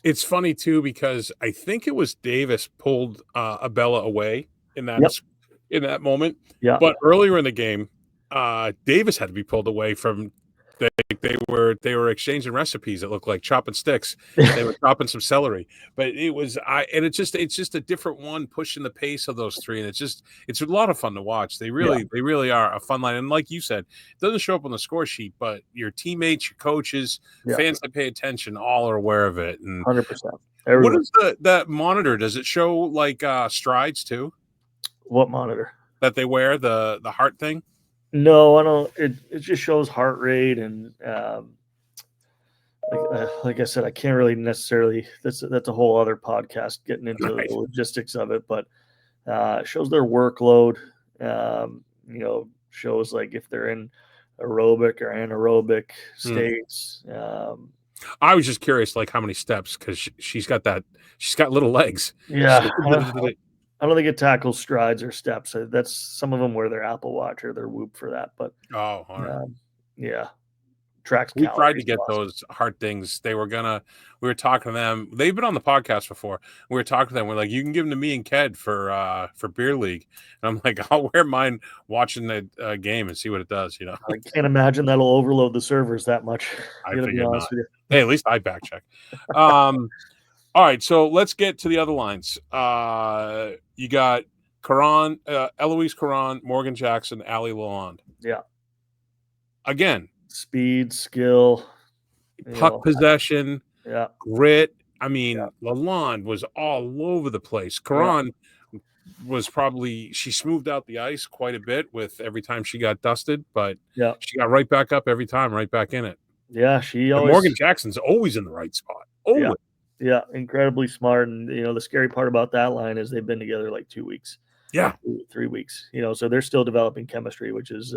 A: It's funny too, because I think it was Davis pulled Abella away in that moment.
B: Yeah.
A: But earlier in the game, Davis had to be pulled away from. They were exchanging recipes. It looked like chopping sticks. They were chopping some celery, but it's just a different one pushing the pace of those three, and it's a lot of fun to watch. They really are a fun line, and like you said, it doesn't show up on the score sheet, but your teammates, your coaches, fans that pay attention, all are aware of it. And
B: 100%.
A: What is that monitor? Does it show like strides too?
B: What monitor?
A: That they wear, the heart thing?
B: No, I don't. It just shows heart rate, and like I said, I can't really necessarily. That's a whole other podcast getting into the logistics of it, but it shows their workload. Shows like if they're in aerobic or anaerobic states.
A: I was just curious, like how many steps, because she's got little legs.
B: Yeah. I don't think it tackles strides or steps. That's some of them wear their Apple Watch or their Whoop for that. But
A: all right.
B: Yeah, tracks.
A: We tried to get those heart things. We were talking to them. They've been on the podcast before. We were talking to them. We're like, you can give them to me and Ked for beer league. And I'm like, I'll wear mine watching the game and see what it does.
B: I can't imagine that'll overload the servers that much.
A: I figured not. Hey, at least I back check. All right, so let's get to the other lines. You got Caron, Eloise Caron, Morgan Jackson, Allie Lalonde.
B: Yeah.
A: Again,
B: speed, skill,
A: puck possession,
B: yeah,
A: grit. I mean, Lalonde was all over the place. Caron was she smoothed out the ice quite a bit with every time she got dusted, but she got right back up every time, right back in it.
B: Yeah,
A: Morgan Jackson's always in the right spot. Always.
B: Yeah, incredibly smart. And the scary part about that line is they've been together like 2 weeks.
A: Yeah,
B: 3 weeks. So they're still developing chemistry, which is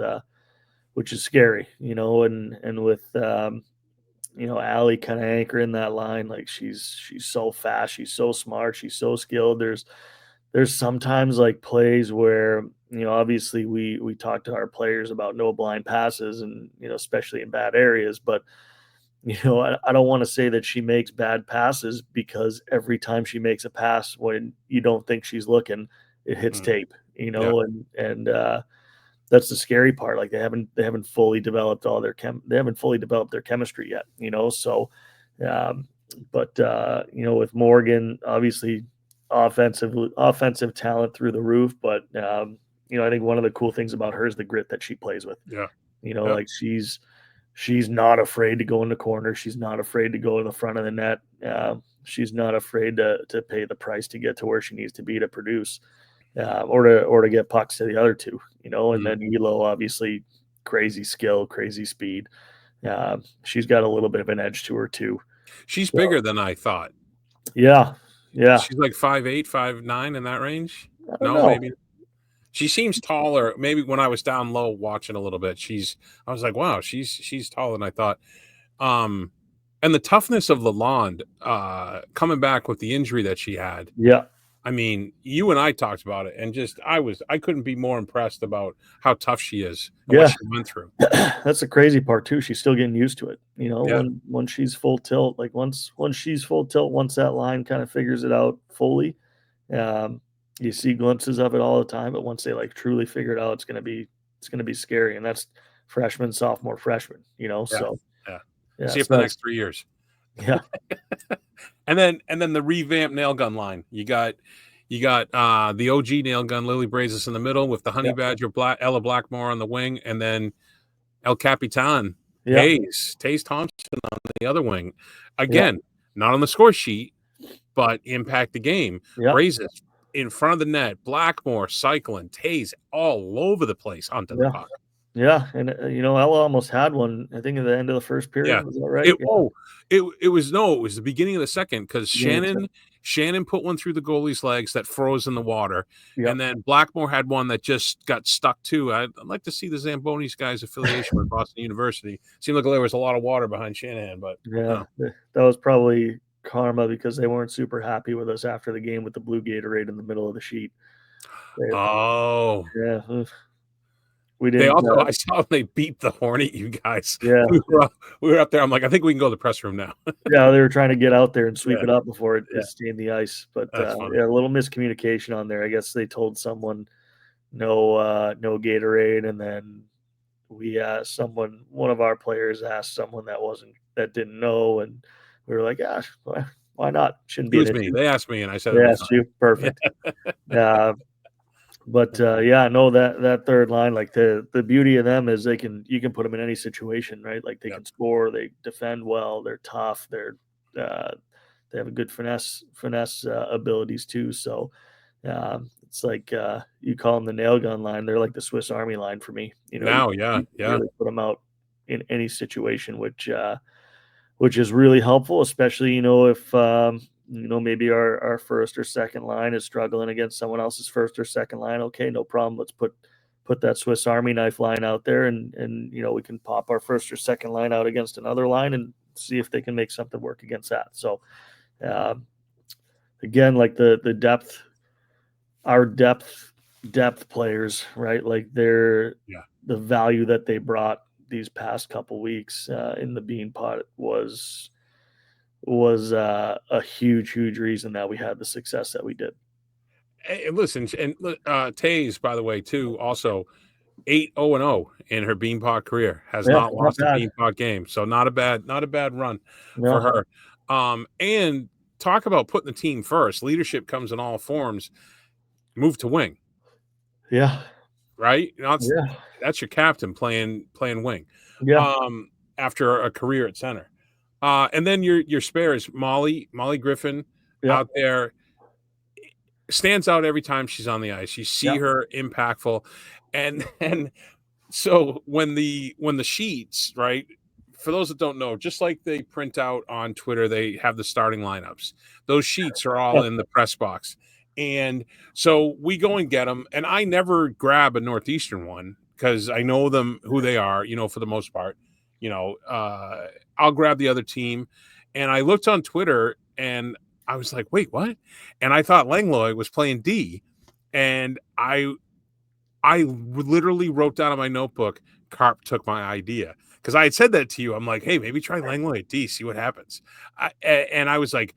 B: scary. And with Allie kind of anchoring that line, like she's so fast, she's so smart, she's so skilled. There's sometimes like plays where obviously we talk to our players about no blind passes, and especially in bad areas, but. I don't want to say that she makes bad passes, because every time she makes a pass when you don't think she's looking, it hits tape, and that's the scary part. Like they haven't fully developed their chemistry yet, so, but with Morgan, obviously offensive talent through the roof, but, I think one of the cool things about her is the grit that she plays with. Like she's not afraid to go in the corner. She's not afraid to go in the front of the net. She's not afraid to pay the price to get to where she needs to be to produce, or to get pucks to the other two, and then Elo, obviously crazy skill, crazy speed. She's got a little bit of an edge to her too.
A: She's bigger than I thought.
B: Yeah. Yeah.
A: She's like 5'8", 5'9", in that range.
B: I don't
A: No,
B: know.
A: maybe she seems taller. Maybe when I was down low watching a little bit, I was like, wow, she's taller than I thought. Um, and the toughness of Lalonde, coming back with the injury that she had.
B: Yeah.
A: I mean, you and I talked about it, and I couldn't be more impressed about how tough she is and what
B: Yeah.
A: she went through.
B: That's the crazy part too. She's still getting used to it.
A: Yeah,
B: When she's full tilt, like once she's full tilt, once that line kind of figures it out fully, um, you see glimpses of it all the time. But once they like truly figure it out, it's gonna be scary. And that's freshman, sophomore, freshman.
A: yeah,
B: So
A: yeah.
B: yeah,
A: See you
B: it's
A: for the
B: nice.
A: next 3 years.
B: Yeah,
A: And then the revamped nail gun line. You got the OG nail gun, Lily Brazes in the middle with the Honey
B: yeah,
A: Badger, Ella Blackmore on the wing, and then El Capitan
B: yeah,
A: Taze Thompson on the other wing.
B: yeah,
A: Again, not on the score sheet, but impact the game.
B: yeah,
A: Brazes in front of the net, Blackmore cycling, Taze all over the place onto the
B: yeah.
A: puck.
B: Yeah, and Ella almost had one. I think at the end of the first
A: Yeah.
B: period. Was that right?
A: It oh, it was no, it was the beginning of the second because
B: Yeah.
A: Shannon put one through the goalie's legs that froze in the water,
B: Yep.
A: and then Blackmore had one that just got stuck too. I'd like to see the Zambonis guys' affiliation with Boston University. Seemed like there was a lot of water behind Shanahan, but
B: Yeah,
A: no.
B: that was probably karma because they weren't super happy with us after the game with the blue Gatorade in the middle of the sheet. They,
A: Oh,
B: yeah, we
A: they
B: didn't.
A: also I saw they beat the Hornet, you guys.
B: Yeah,
A: We were up there. I'm like, I think we can go to the press room now.
B: yeah, they were trying to get out there and sweep
A: Yeah,
B: it up before it
A: yeah,
B: stained the ice. But
A: that's funny.
B: yeah, a little miscommunication on there. I guess they told someone no Gatorade, and then we asked someone. One of our players asked someone that didn't know, and we were like, yeah, why not? Shouldn't
A: It
B: be an
A: was me.
B: issue.
A: They asked me, and I said
B: They
A: it'll be
B: asked you,
A: fine.
B: perfect. Uh, But yeah, no, that third line, like the beauty of them is you can put them in any situation, right? Like they
A: Yep.
B: can score, they defend well, they're tough, uh, they have a good finesse abilities too. So it's like you call them the nail gun line. They're like the Swiss Army line for me.
A: Now, yeah,
B: You can
A: yeah.
B: really put them out in any situation, which is really helpful, especially if maybe our first or second line is struggling against someone else's first or second line. Okay, no problem. Let's put that Swiss Army knife line out there, and we can pop our first or second line out against another line and see if they can make something work against that. So um, again, like the depth, our depth players, right? Like
A: Yeah.
B: the value that they brought these past couple weeks in the Beanpot was a huge reason that we had the success that we did.
A: And listen, and Taze, by the way, too, also 8-0-0 in her Beanpot career, has
B: Yeah,
A: not
B: not
A: lost a
B: bad.
A: Beanpot game. So not a bad run for
B: No,
A: her. And talk about putting the team first. Leadership comes in all forms. Move to wing,
B: yeah,
A: right?
B: yeah,
A: That's your captain playing wing.
B: yeah,
A: After a career at center. And then your spares, Molly Griffin
B: yeah,
A: out there stands out every time she's on the ice. You
B: yeah,
A: see her impactful, and so when the sheets, right? For those that don't know, just like they print out on Twitter, they have the starting lineups. Those sheets are all in the press box, and so we go and get them. And I never grab a Northeastern one because I know them who they are. For the most part, I'll grab the other team. And I looked on Twitter and I was like, wait, what? And I thought Langlois was playing D. And I literally wrote down on my notebook, Carp took my idea. Because I had said that to you. I'm like, hey, maybe try Langlois at D, see what happens. And I was like,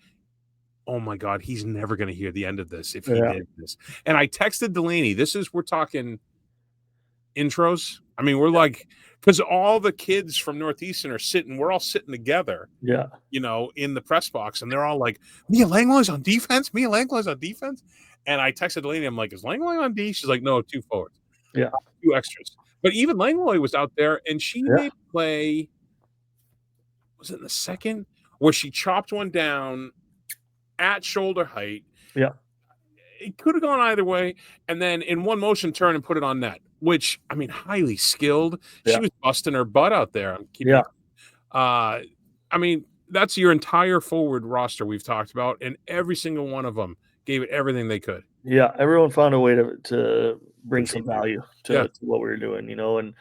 A: oh my God, he's never going to hear the end of this if he
B: yeah,
A: did this. And I texted Delaney, we're talking intros. I mean, we're like, because all the kids from Northeastern we're all sitting together,
B: yeah,
A: in the press box, and they're all like, Mia Langlois on defense? Mia Langlois on defense? And I texted Delaney, I'm like, is Langlois on D? She's like, no, 2 forwards,
B: yeah,
A: 2 extras. But even Langlois was out there, and she
B: yeah,
A: made a play, was it in the second, where she chopped one down at shoulder height.
B: yeah,
A: It could have gone either way. And then in one motion, turn and put it on net, which, I mean, highly skilled. She
B: yeah,
A: was busting her butt out there. I'm keeping
B: yeah,
A: it. I mean, that's your entire forward roster we've talked about, and every single one of them gave it everything they could.
B: Yeah, everyone found a way to bring some
A: Contribute.
B: value
A: Yeah.
B: to what we were doing, and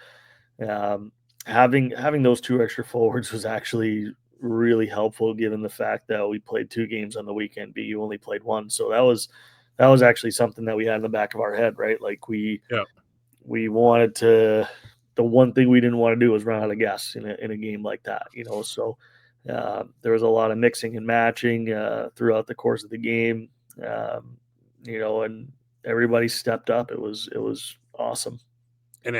B: um, having those 2 extra forwards was actually really helpful given the fact that we played 2 games on the weekend, BU only played 1. So that was actually something that we had in the back of our head, right? Like
A: Yeah.
B: we wanted to the one thing we didn't want to do was run out of gas in a game like that, so there was a lot of mixing and matching throughout the course of the game, and everybody stepped up. It was awesome.
A: And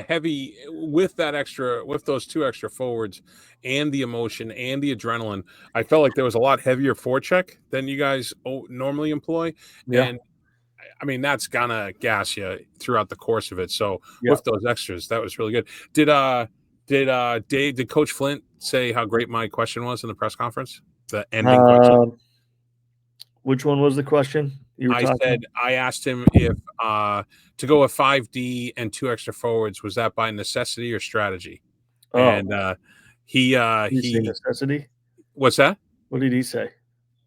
A: with those 2 extra forwards and the emotion and the adrenaline, I felt like there was a lot heavier forecheck than you guys normally employ.
B: Yeah,
A: And I mean, that's gonna gas you throughout the course of it. So
B: yeah.
A: with those extras, that was really good. Did Coach Flint say how great my question was in the press conference? The ending question.
B: Which one was the question you were talking?
A: I asked him if to go with 5D and 2 extra forwards, was that by necessity or strategy?
B: Oh,
A: And
B: did he say
A: he
B: necessity?
A: what's that?
B: What did he say?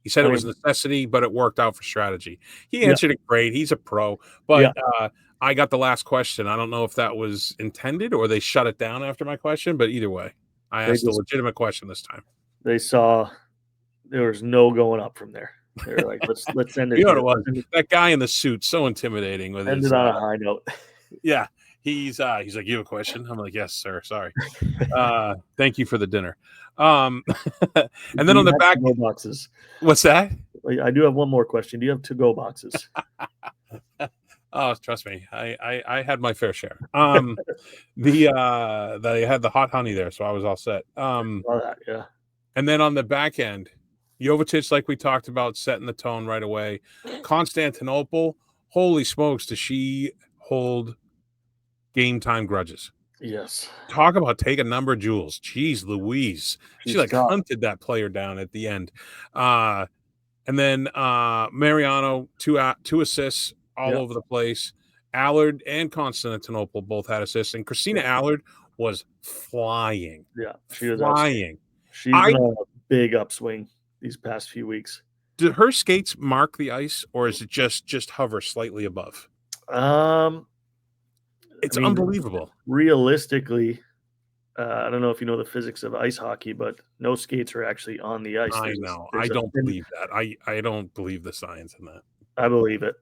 A: He said
B: I
A: it was
B: mean,
A: necessity, but it worked out for strategy. He
B: yeah,
A: answered it great. He's a pro,
B: yeah.
A: but I got the last question. I don't know if that was intended or they shut it down after my question, but either way, I
B: They
A: asked a
B: just
A: legitimate question this time.
B: they saw there was no going up from there. They were like, let's end it
A: You know what
B: here.
A: it was? That guy in the suit, so intimidating with
B: End
A: his
B: it on a high note.
A: yeah. He's like, you have a question? I'm like, yes, sir. Sorry. Thank you for the dinner. Um and
B: Do
A: then on
B: you
A: the
B: have
A: back,
B: to-go boxes?
A: what's that?
B: I do have one more question. Do you have to-go boxes?
A: Oh, trust me, I had my fair share. They had the hot honey there, so I was all set.
B: Saw that, yeah.
A: And then on the back end, Jovetic, like we talked about, setting the tone right away. Constantinople, holy smokes, does she hold game time grudges?
B: Yes.
A: Talk about take a number of jewels. Jeez Louise. She
B: She's
A: like
B: tough.
A: hunted that player down at the end. And then Mariano, two assists all
B: Yeah,
A: over the place. Allard and Constantinople both had assists, and Christina
B: yeah,
A: Allard was flying,
B: yeah. She was outstanding.
A: flying.
B: She's
A: I
B: been on a big upswing these past few weeks.
A: Do her skates mark the ice, or is it just hover slightly above?
B: Um, I
A: It's
B: mean,
A: unbelievable.
B: realistically, I don't know if you know the physics of ice hockey, but no skates are actually on the ice.
A: I
B: There's a
A: know. I
B: there's a
A: don't
B: thin
A: believe that. I don't believe the science in that.
B: I believe it.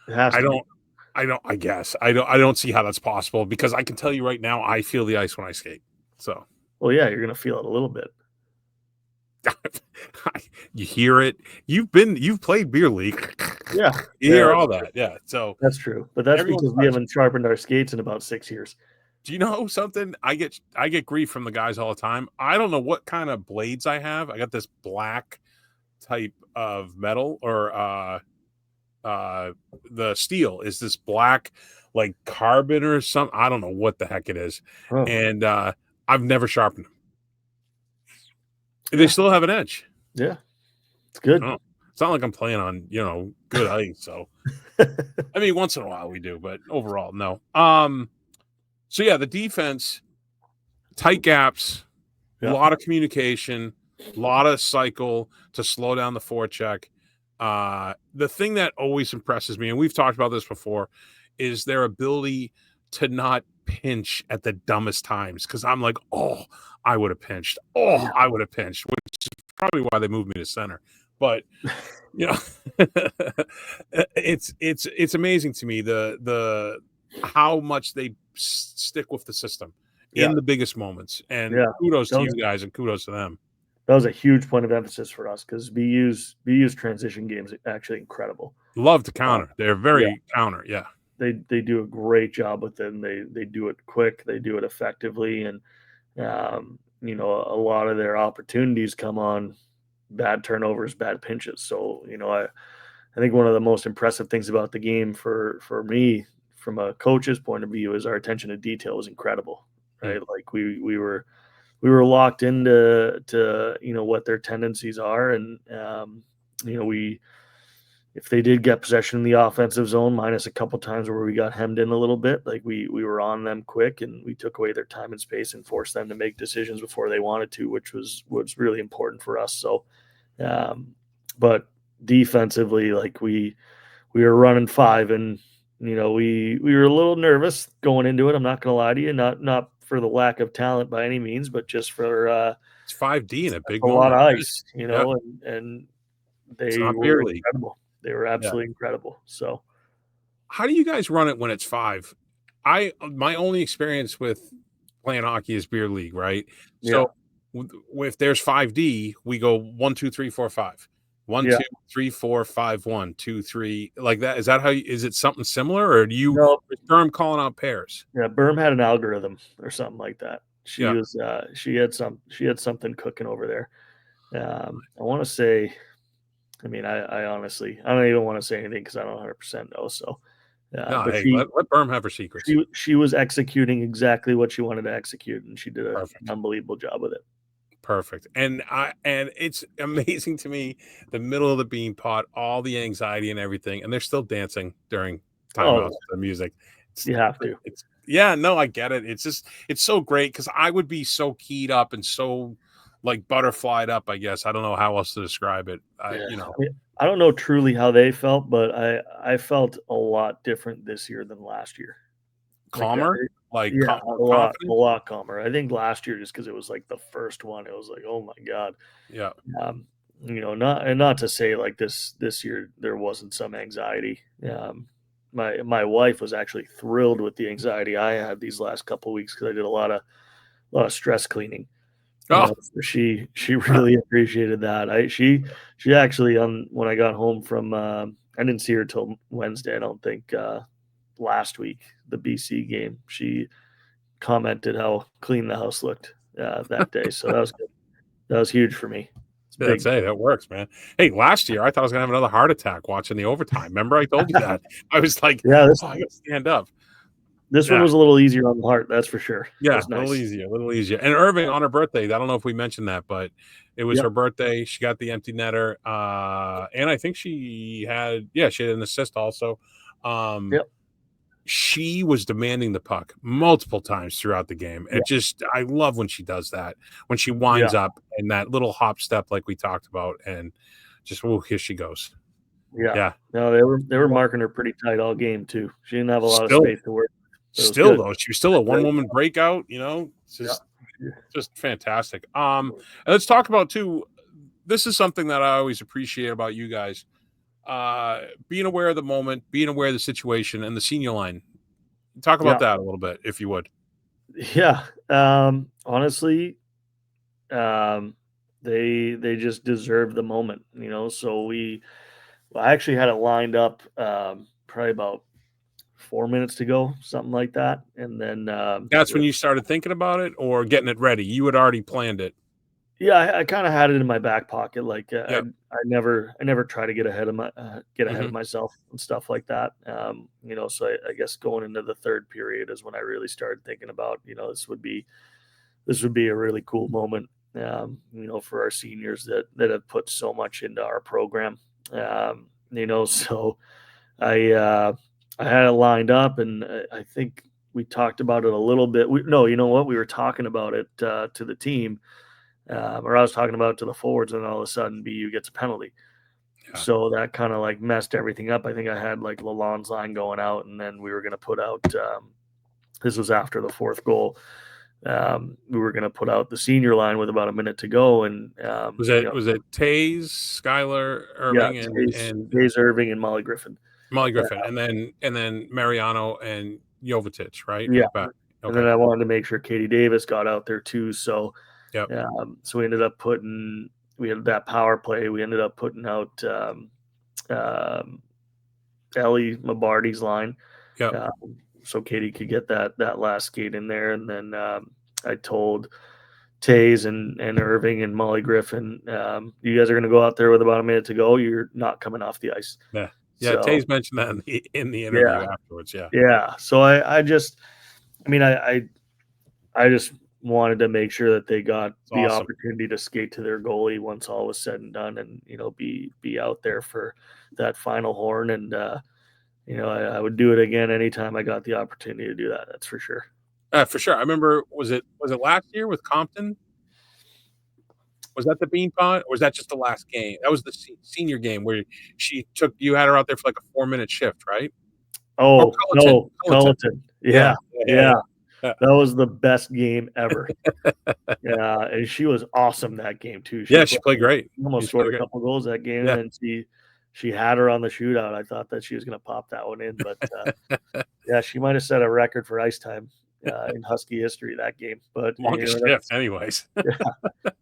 B: It has
A: I
B: to be.
A: don't. I don't. I guess I don't. I don't see how that's possible because I can tell you right now, I feel the ice when I skate. So
B: Well, yeah, you're gonna feel it a little bit.
A: you hear it. You've played beer league.
B: Yeah,
A: You
B: yeah,
A: hear all that. Yeah. So
B: that's true. But that's
A: everyone's
B: because we haven't sharpened our skates in about 6 years.
A: Do you know something? I get grief from the guys all the time. I don't know what kind of blades I have. I got this black type of metal or the steel is this black like carbon or something. I don't know what the heck it is.
B: Oh,
A: And I've never sharpened them. They
B: yeah,
A: still have an edge.
B: yeah, it's good.
A: Oh, it's not like I'm playing on, good ice. So I mean once in a while we do, but overall, no. So yeah, the defense, tight gaps, a
B: Yeah,
A: lot of communication, a lot of cycle to slow down the forecheck. The thing that always impresses me, and we've talked about this before, is their ability to not pinch at the dumbest times. Because I'm like, oh, I would have pinched. Oh, I would have pinched, which is probably why they moved me to center. But you know, it's amazing to me the how much they stick with the system
B: yeah,
A: in the biggest moments. And
B: yeah.
A: kudos to
B: That
A: you
B: was
A: guys and kudos to them.
B: that was a huge point of emphasis for us because BU's transition games are actually incredible.
A: Love to
B: Uh,
A: counter. They're
B: yeah,
A: very counter. Yeah.
B: they do a great job with it. And they do it quick. They do it effectively, and a lot of their opportunities come on bad turnovers, bad pinches. So I think one of the most impressive things about the game for me from a coach's point of view is our attention to detail was incredible,
A: Mm.
B: right? Like we were locked into what their tendencies are, and we if they did get possession in the offensive zone, minus a couple times where we got hemmed in a little bit, like we were on them quick and we took away their time and space and forced them to make decisions before they wanted to, which was really important for us. So, but defensively, like we were running 5, and we were a little nervous going into it. I'm not going to lie to you, not for the lack of talent by any means, but just for
A: It's 5D in a big
B: a lot
A: moment.
B: of ice,
A: Yep.
B: and
A: It's
B: they
A: not beer
B: were
A: league.
B: incredible. They were
A: Yeah.
B: absolutely incredible. So,
A: How do you guys run it when it's 5? My only experience with playing hockey is beer league, right?
B: yeah,
A: So if there's 5D, we go 1, 2, 3, 4, 5. 1,
B: yeah.
A: 2, 3, 4, 5, 1, 2, 3, like that. Is that how is it something similar, or do you
B: No,
A: is Berm calling out pairs?
B: yeah. Berm had an algorithm or something like that. She
A: Yeah.
B: was she had something cooking over there. I want to say, I mean, I honestly, I don't even want to say anything because I don't 100% know. So,
A: No,
B: but
A: hey, let Berm have her secrets.
B: she was executing exactly what she wanted to execute, and she did an
A: Perfect.
B: unbelievable job with it.
A: Perfect. And it's amazing to me, the middle of the bean pot, all the anxiety and everything, and they're still dancing during timeouts
B: Oh,
A: with the music.
B: you have to.
A: It's yeah, no, I get it. It's just it's so great because I would be so keyed up and so like butterflied up, I guess. I don't know how else to describe it.
B: Yeah.
A: You know,
B: I mean, I don't know truly how they felt, but I felt a lot different this year than last year. Like,
A: calmer, like
B: yeah,
A: more
B: a
A: confident.
B: lot calmer. I think last year, just because it was like the first one, it was like, oh my god.
A: Yeah.
B: Um, not to say like this year there wasn't some anxiety. My wife was actually thrilled with the anxiety I had these last couple of weeks because I did a lot of stress cleaning.
A: Oh,
B: So she really appreciated that. She actually on when I got home from I didn't see her till Wednesday. I don't think last week the BC game. She commented how clean the house looked that day. So that was good. That was huge for me. It's
A: that's
B: big.
A: hey, that works, man. Hey, last year I thought I was gonna have another heart attack watching the overtime. Remember, I told you that. I was like,
B: Yeah,
A: oh, I gotta stand up.
B: this one
A: Yeah.
B: was a little easier on the heart, that's for sure. It
A: Yeah,
B: was
A: a little
B: nice.
A: easier, a little easier. And Irving on her birthday, I don't know if we mentioned that, but it was
B: Yep.
A: her birthday. She got the empty netter. And I think she had, yeah, she had an assist also. Um,
B: Yep.
A: she was demanding the puck multiple times throughout the game.
B: Yeah.
A: It just, I love when she does that, when she
B: Yeah.
A: winds up and that little hop step, like we talked about, and just, oh, here she goes.
B: Yeah.
A: Yeah.
B: No, they were marking her pretty tight all game too. She didn't have a lot of
A: Still,
B: space to work. It was
A: still
B: good.
A: though, she was still a one
B: Great.
A: woman breakout, it's
B: Yeah.
A: just fantastic. And let's talk about too. This is something that I always appreciate about you guys. Being aware of the moment, being aware of the situation, and the senior line. Talk about
B: Yeah.
A: that a little bit, if you would.
B: Yeah. Honestly, they just deserve the moment, So I actually had it lined up probably about 4 minutes to go, something like that, and then
A: That's when you started thinking about it or getting it ready. You had already planned it.
B: yeah, I kind of had it in my back pocket. Like
A: Yep.
B: I never try to get ahead of
A: Mhm.
B: myself and stuff like that. So I guess going into the third period is when I really started thinking about, this would be a really cool moment, for our seniors that have put so much into our program. So I had it lined up, and I think we talked about it a little bit. No, you know what? We were talking about it to the team, or I was talking about it to the forwards, and all of a sudden BU gets a penalty.
A: Yeah.
B: So that kind of like messed everything up. I think I had like Lalonde's line going out, and then we were going to put out. This was after the fourth goal. We were going to put out the senior line with about a minute to go, and
A: Was it Taze, Skylar,
B: yeah,
A: Irving, and
B: Hayes Irving and Molly Griffin.
A: Molly
B: Uh,
A: Griffin, and then Mariano and Jovetic, right
B: yeah,
A: out back.
B: and
A: Okay.
B: then I wanted to make sure Katie Davis got out there too. So,
A: Yep.
B: so we had that power play. We ended up putting out Ellie Mabardi's line,
A: Yep.
B: so Katie could get that last skate in there. And then I told Taze and Irving and Molly Griffin, you guys are going to go out there with about a minute to go. You're not coming off the ice.
A: Yeah. Yeah.
B: So
A: Taze mentioned that in the
B: yeah,
A: interview afterwards. Yeah.
B: yeah. So I just, I mean, I just wanted to make sure that they got
A: It's
B: the
A: awesome.
B: opportunity to skate to their goalie once all was said and done, and be out there for that final horn. And I would do it again anytime I got the opportunity to do that. That's for sure.
A: For sure. I remember, was it last year with Compton? Was that the Beanpot, or was that just the last game? That was the senior game where you had her out there for like a 4-minute shift, right? Or
B: Oh
A: Culleton.
B: no,
A: Culleton.
B: Culleton.
A: Yeah,
B: Yeah,
A: yeah,
B: yeah.
A: yeah,
B: That was the best game ever. Yeah, and she was awesome that game too. She
A: yeah. She
B: played,
A: played great.
B: almost
A: She
B: scored
A: played
B: a
A: great.
B: couple goals that game, and
A: Yeah.
B: then she had her on the shootout. I thought that she was going to pop that one in, but yeah, she might have set a record for ice time in Husky history that game. But
A: Longest shift, anyways.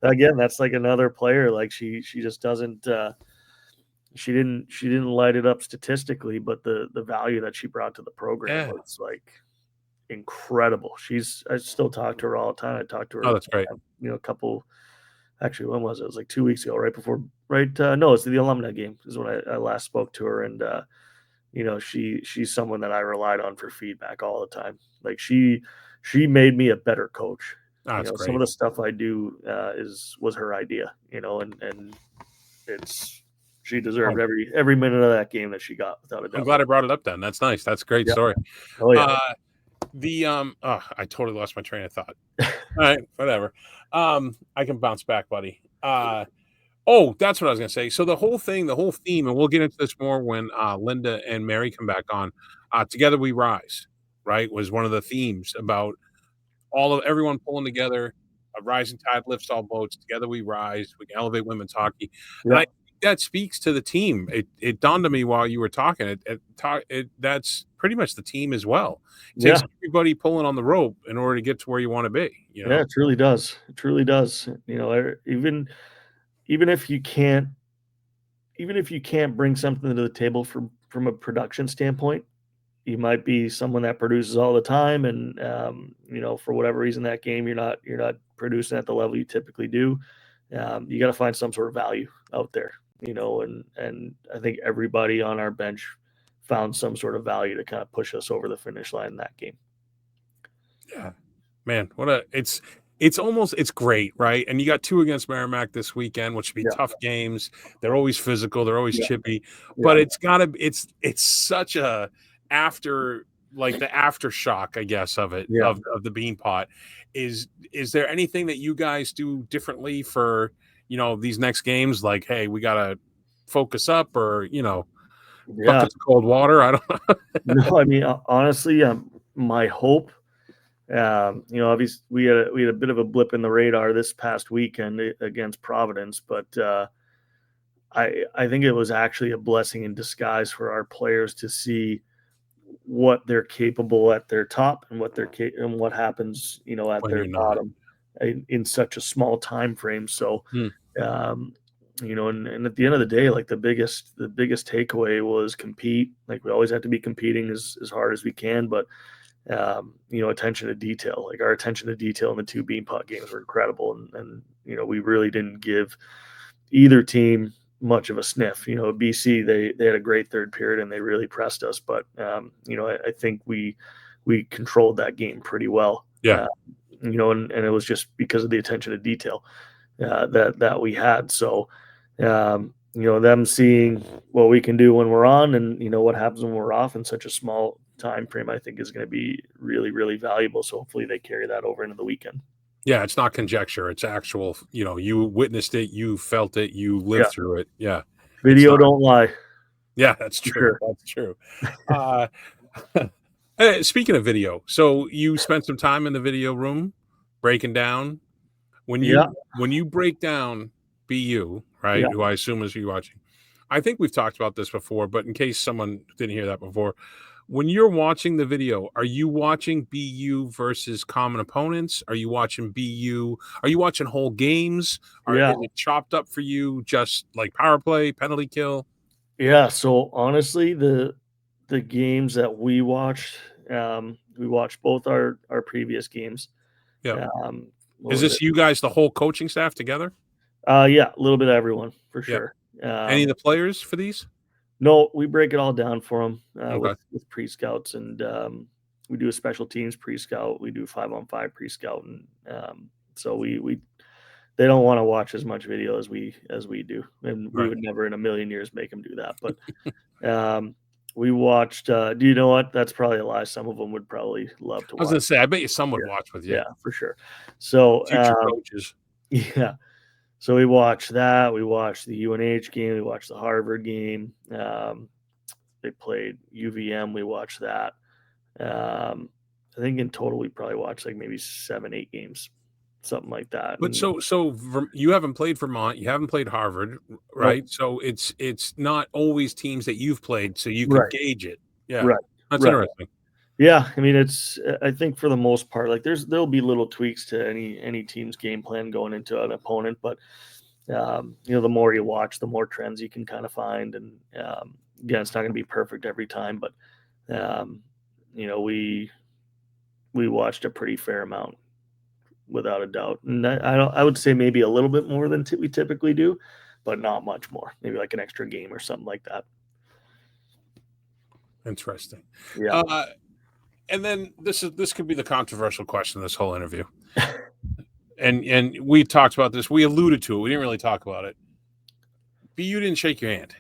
B: again, that's like another player. Like she just doesn't. She didn't light it up statistically, but the value that she brought to the program
A: Yeah.
B: was like incredible. I still talk to her all the time. I talked to
A: Oh,
B: her,
A: that's great.
B: a couple. Actually, when was it? It was like 2 weeks ago, right before, right? No, it's the alumni game is when I last spoke to her, and she's someone that I relied on for feedback all the time. Like she made me a better coach.
A: Oh, that's
B: Some of
A: great.
B: the stuff I do was her idea. And it's she deserved
A: Oh,
B: every minute of that game that she got, without a
A: I'm
B: doubt.
A: glad I brought it up then. That's nice. That's a great
B: Yeah.
A: story.
B: Oh yeah.
A: Uh, I totally lost my train of thought. All right, whatever. I can bounce back, buddy. That's what I was gonna say. So the whole theme, and we'll get into this more when Linda and Mary come back on. Together we rise, right? Was one of the themes about everyone pulling together. A rising tide lifts all boats. Together we rise. We can elevate women's hockey, and I
B: Yeah.
A: think that speaks to the team. It dawned on me while you were talking. That's pretty much the team as well. It takes
B: Yeah.
A: everybody pulling on the rope in order to get to where you want to be.
B: Yeah. It truly does. It truly does. Even if you can't even if you can't bring something to the table from a production standpoint, you might be someone that produces all the time, and for whatever reason that game you're not producing at the level you typically do. You got to find some sort of value out there, and I think everybody on our bench found some sort of value to kind of push us over the finish line in that game.
A: Yeah. Man, it's great, right? And you got two against Merrimack this weekend, which should be
B: Yeah,
A: tough games. They're always physical, they're always
B: yeah,
A: chippy,
B: yeah,
A: but it's such a after like the aftershock, I guess, of it
B: yeah,
A: of the Beanpot. Is there anything that you guys do differently for these next games? Like, hey, we gotta focus up, or
B: yeah.
A: buckets of cold water. I don't know.
B: No, I mean, honestly, my hope. Obviously, we had a bit of a blip in the radar this past weekend against Providence, but I think it was actually a blessing in disguise for our players to see what they're capable at their top, and and what happens, at
A: When
B: their
A: you're not.
B: bottom in such a small time frame. So,
A: Hmm.
B: um, and at the end of the day, like the biggest takeaway was compete. Like we always have to be competing as hard as we can, but attention to detail. Like our attention to detail in the two Beanpot games were incredible, and we really didn't give either team much of a sniff. BC they had a great third period and they really pressed us, but I think we controlled that game pretty well.
A: Yeah.
B: Uh, and it was just because of the attention to detail that we had. So, them seeing what we can do when we're on, and what happens when we're off in such a small time frame, I think is going to be really, really valuable. So hopefully they carry that over into the weekend.
A: Yeah, it's not conjecture. It's actual, you witnessed it, you felt it, you lived
B: Yeah,
A: through it. Yeah. It's
B: video
A: not.
B: don't lie
A: Yeah, that's
B: for
A: true.
B: sure.
A: That's true. Uh, Speaking of video, so you spent some time in the video room breaking down when
B: Yeah,
A: you break down BU,
B: yeah,
A: right? Who I assume is you watching. I think we've talked about this before, but in case someone didn't hear that before, when you're watching the video, are you watching BU versus common opponents? Are you watching BU? Are you watching whole games? Or
B: yeah,
A: is it chopped up for you, just like power play, penalty kill?
B: yeah. So honestly, the games that we watched both our previous games.
A: Yeah.
B: What
A: Is
B: was
A: this
B: it?
A: you guys, the whole coaching staff together?
B: Yeah, a little bit of everyone for
A: Yeah.
B: sure.
A: Any of the players for these?
B: No, we break it all down for them
A: Okay.
B: with pre scouts, and do a special teams pre-scout. We do 5-on-5 pre-scout, and so we they don't want to watch as much video as we do, and we
A: Right.
B: would never in a million years make them do that. But we watched. Do you know what? That's probably a lie. Some of them would probably love to
A: I was
B: watch.
A: gonna say, I bet you some would watch with you.
B: Yeah, for sure. So
A: Future coaches.
B: yeah. So we watched that. We watched the UNH game. We watched the Harvard game. They played UVM. We watched that. I think in total we probably watched like maybe 7-8 games, something like that.
A: But
B: And
A: so you haven't played Vermont, you haven't played Harvard, right?
B: nope.
A: So it's not always teams that you've played, so you can
B: Right,
A: gauge it. Yeah,
B: right,
A: that's
B: right.
A: interesting.
B: Yeah, I mean, I think for the most part, like there'll be little tweaks to any team's game plan going into an opponent, but the more you watch, the more trends you can kind of find. And again, it's not going to be perfect every time, but we watched a pretty fair amount, without a doubt. And I would say maybe a little bit more than we typically do, but not much more. Maybe like an extra game or something like that.
A: Interesting.
B: Yeah.
A: And then this could be the controversial question of this whole interview. and we talked about this. We alluded to it. We didn't really talk about it. But you didn't shake your hand.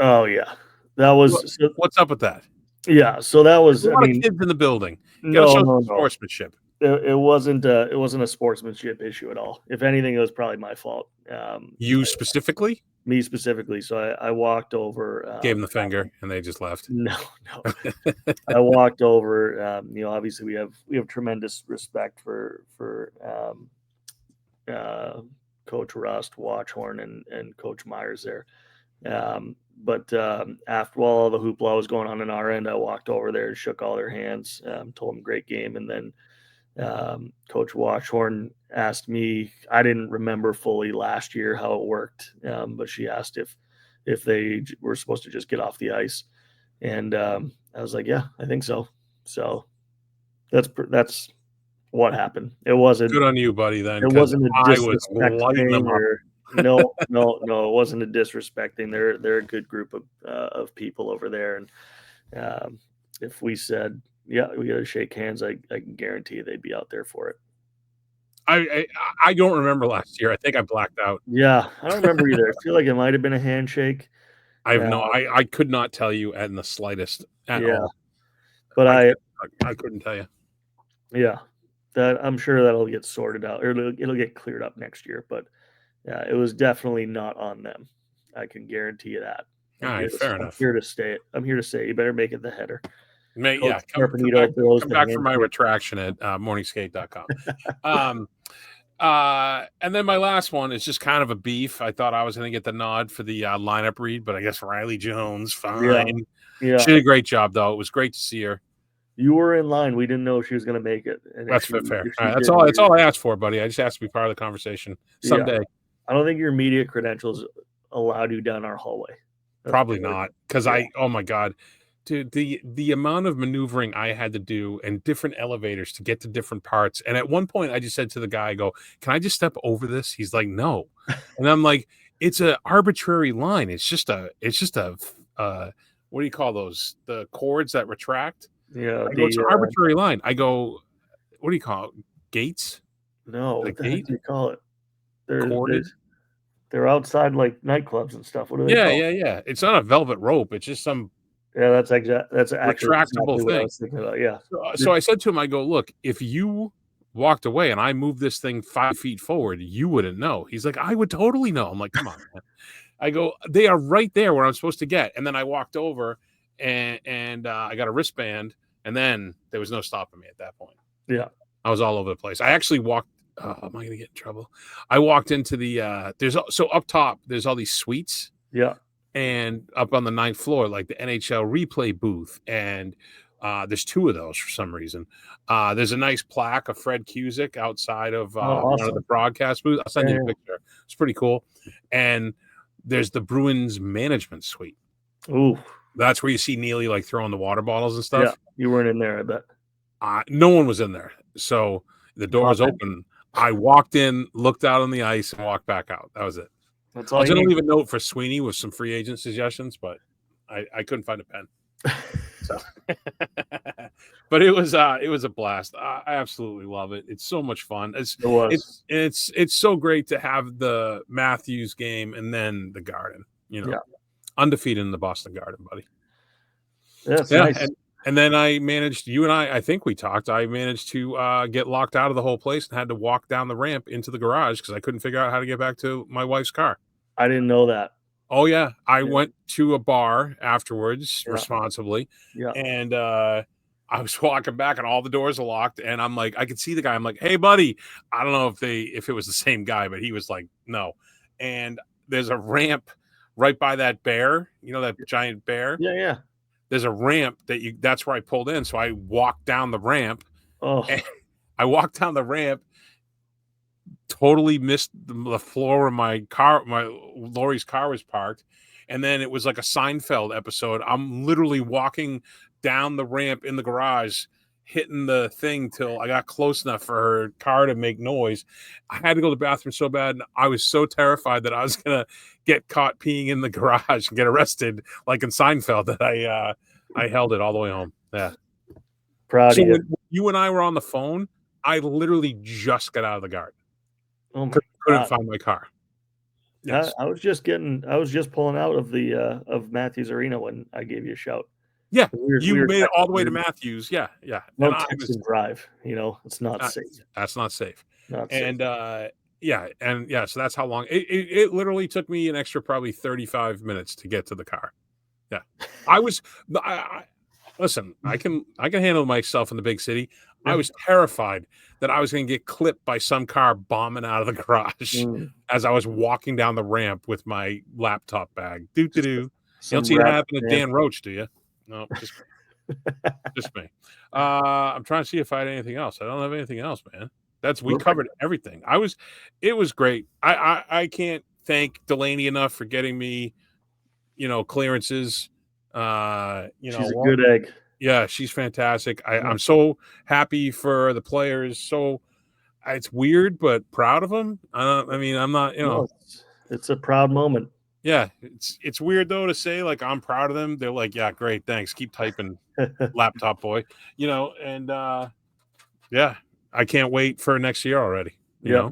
B: Oh yeah, that was.
A: What's up with that?
B: Yeah, so that was.
A: There's a lot of kids in the building.
B: No.
A: Sportsmanship.
B: It wasn't a sportsmanship issue at all. If anything, it was probably my fault.
A: You specifically?
B: Me specifically. So I walked over.
A: Gave them the finger, and they just left.
B: No. I walked over. Obviously we have tremendous respect for Coach Rust, Watchhorn, and Coach Myers there. But after all the hoopla was going on our end, I walked over there and shook all their hands, told them great game. And then Coach Watchhorn asked me, I didn't remember fully last year how it worked, but she asked if they were supposed to just get off the ice. And I was like, yeah, I think so. So that's what happened. It wasn't
A: good on you, buddy. Then
B: it wasn't a
A: I was lighting them up.
B: No, it wasn't a disrespecting. They're a good group of people over there, and if we said, yeah, we got to shake hands, I can guarantee you they'd be out there for it.
A: I don't remember last year. I think I blacked out.
B: Yeah, I don't remember either. I feel like it might have been a handshake.
A: I could not tell you in the slightest at all.
B: But I
A: couldn't tell you.
B: Yeah, that I'm sure that'll get sorted out, or it'll get cleared up next year. But yeah, it was definitely not on them. I can guarantee you that.
A: All right, fair enough.
B: I'm here to say you better make it the header.
A: Carpenito, come back for my retraction at morningskate.com. And then my last one is just kind of a beef. I thought I was going to get the nod for the lineup read, but I guess Riley Jones, fine.
B: Yeah.
A: She did a great job, though. It was great to see her.
B: You were in line. We didn't know she was going to make it. And
A: that's fair. That's all I asked for, buddy. I just asked to be part of the conversation someday.
B: Yeah. I don't think your media credentials allowed you down our hallway.
A: Probably not, because oh my God. Dude, the amount of maneuvering I had to do and different elevators to get to different parts. And at one point I just said to the guy, I go, can I just step over this? He's like, no. And I'm like, it's an arbitrary line. It's just a what do you call those? The cords that retract?
B: Yeah.
A: It's an arbitrary line. I go, what do you call it? Gates?
B: No, what the heck do you call it?
A: They're
B: outside like nightclubs and stuff. What do they call it?
A: Yeah. It's not a velvet rope. It's just some
B: that's actually
A: retractable
B: exactly
A: thing.
B: I was thinking about. Yeah.
A: So I said to him, I go, look, if you walked away and I moved this thing 5 feet forward, you wouldn't know. He's like, I would totally know. I'm like, come on, man. I go, they are right there where I'm supposed to get. And then I walked over and I got a wristband, and then there was no stopping me at that point.
B: Yeah.
A: I was all over the place. I actually walked. Am I going to get in trouble? I walked into the up top, there's all these suites.
B: Yeah.
A: And up on the 9th floor, like the NHL replay booth. And there's 2 of those for some reason. There's a nice plaque of Fred Cusick outside of
B: awesome.
A: One of the broadcast booths. I'll send you a picture. It's pretty cool. And there's the Bruins management suite.
B: Ooh.
A: That's where you see Neely like throwing the water bottles and stuff.
B: Yeah, you weren't in there, I bet.
A: No one was in there. So the door was open. I walked in, looked out on the ice, and walked back out. That was it.
B: That's all
A: I was going to leave a note for Sweeney with some free agent suggestions, but I couldn't find a pen. So, but it was a blast. I absolutely love it. It's so much fun.
B: It was.
A: It's so great to have the Matthews game and then the Garden.
B: Yeah.
A: Undefeated in the Boston Garden, buddy.
B: That's
A: Yeah,
B: nice.
A: and then I managed. You and I think we talked. I managed to get locked out of the whole place and had to walk down the ramp into the garage because I couldn't figure out how to get back to my wife's car.
B: I didn't know that.
A: Oh yeah, I
B: Yeah.
A: went to a bar afterwards
B: Yeah.
A: responsibly,
B: Yeah.
A: and I was walking back, and all the doors are locked. And I'm like, I could see the guy. I'm like, hey, buddy. I don't know if it was the same guy, but he was like, no. And there's a ramp right by that bear. You know that giant bear.
B: Yeah. Yeah.
A: There's a ramp that's where I pulled in. So I walked down the ramp.
B: Oh,
A: And I walked down the ramp, totally missed the floor where my Lori's car was parked. And then it was like a Seinfeld episode. I'm literally walking down the ramp in the garage, hitting the thing till I got close enough for her car to make noise. I had to go to the bathroom so bad. And I was so terrified that I was going to get caught peeing in the garage and get arrested like in Seinfeld that I held it all the way home. Yeah.
B: proud
A: So
B: of you.
A: when you and I were on the phone, I literally just got out of the garden.
B: Oh my
A: Couldn't
B: God.
A: find my car. Yes.
B: I was just pulling out of the of Matthews Arena when I gave you a shout.
A: Yeah.
B: We
A: You
B: were
A: made it all the
B: texting-
A: way to Matthews. Yeah. Yeah.
B: No
A: And I
B: text
A: was,
B: and drive. It's not safe.
A: that's not safe.
B: Not safe.
A: And yeah, so that's how long it literally took me an extra probably 35 minutes to get to the car. Yeah. Listen, I can handle myself in the big city. I was terrified that I was going to get clipped by some car bombing out of the garage as I was walking down the ramp with my laptop bag. You don't see that happen to Dan Roach, do you? No, just me. I'm trying to see if I had anything else. I don't have anything else, man. We covered everything. It was great. I can't thank Delaney enough for getting me, clearances.
B: She's a good egg.
A: Yeah, she's fantastic. I'm so happy for the players. So it's weird, but proud of them. I'm not,
B: No, it's a proud moment.
A: Yeah, it's weird though to say like I'm proud of them. They're like, yeah, great, thanks. Keep typing, laptop boy. And yeah, I can't wait for next year already. You know?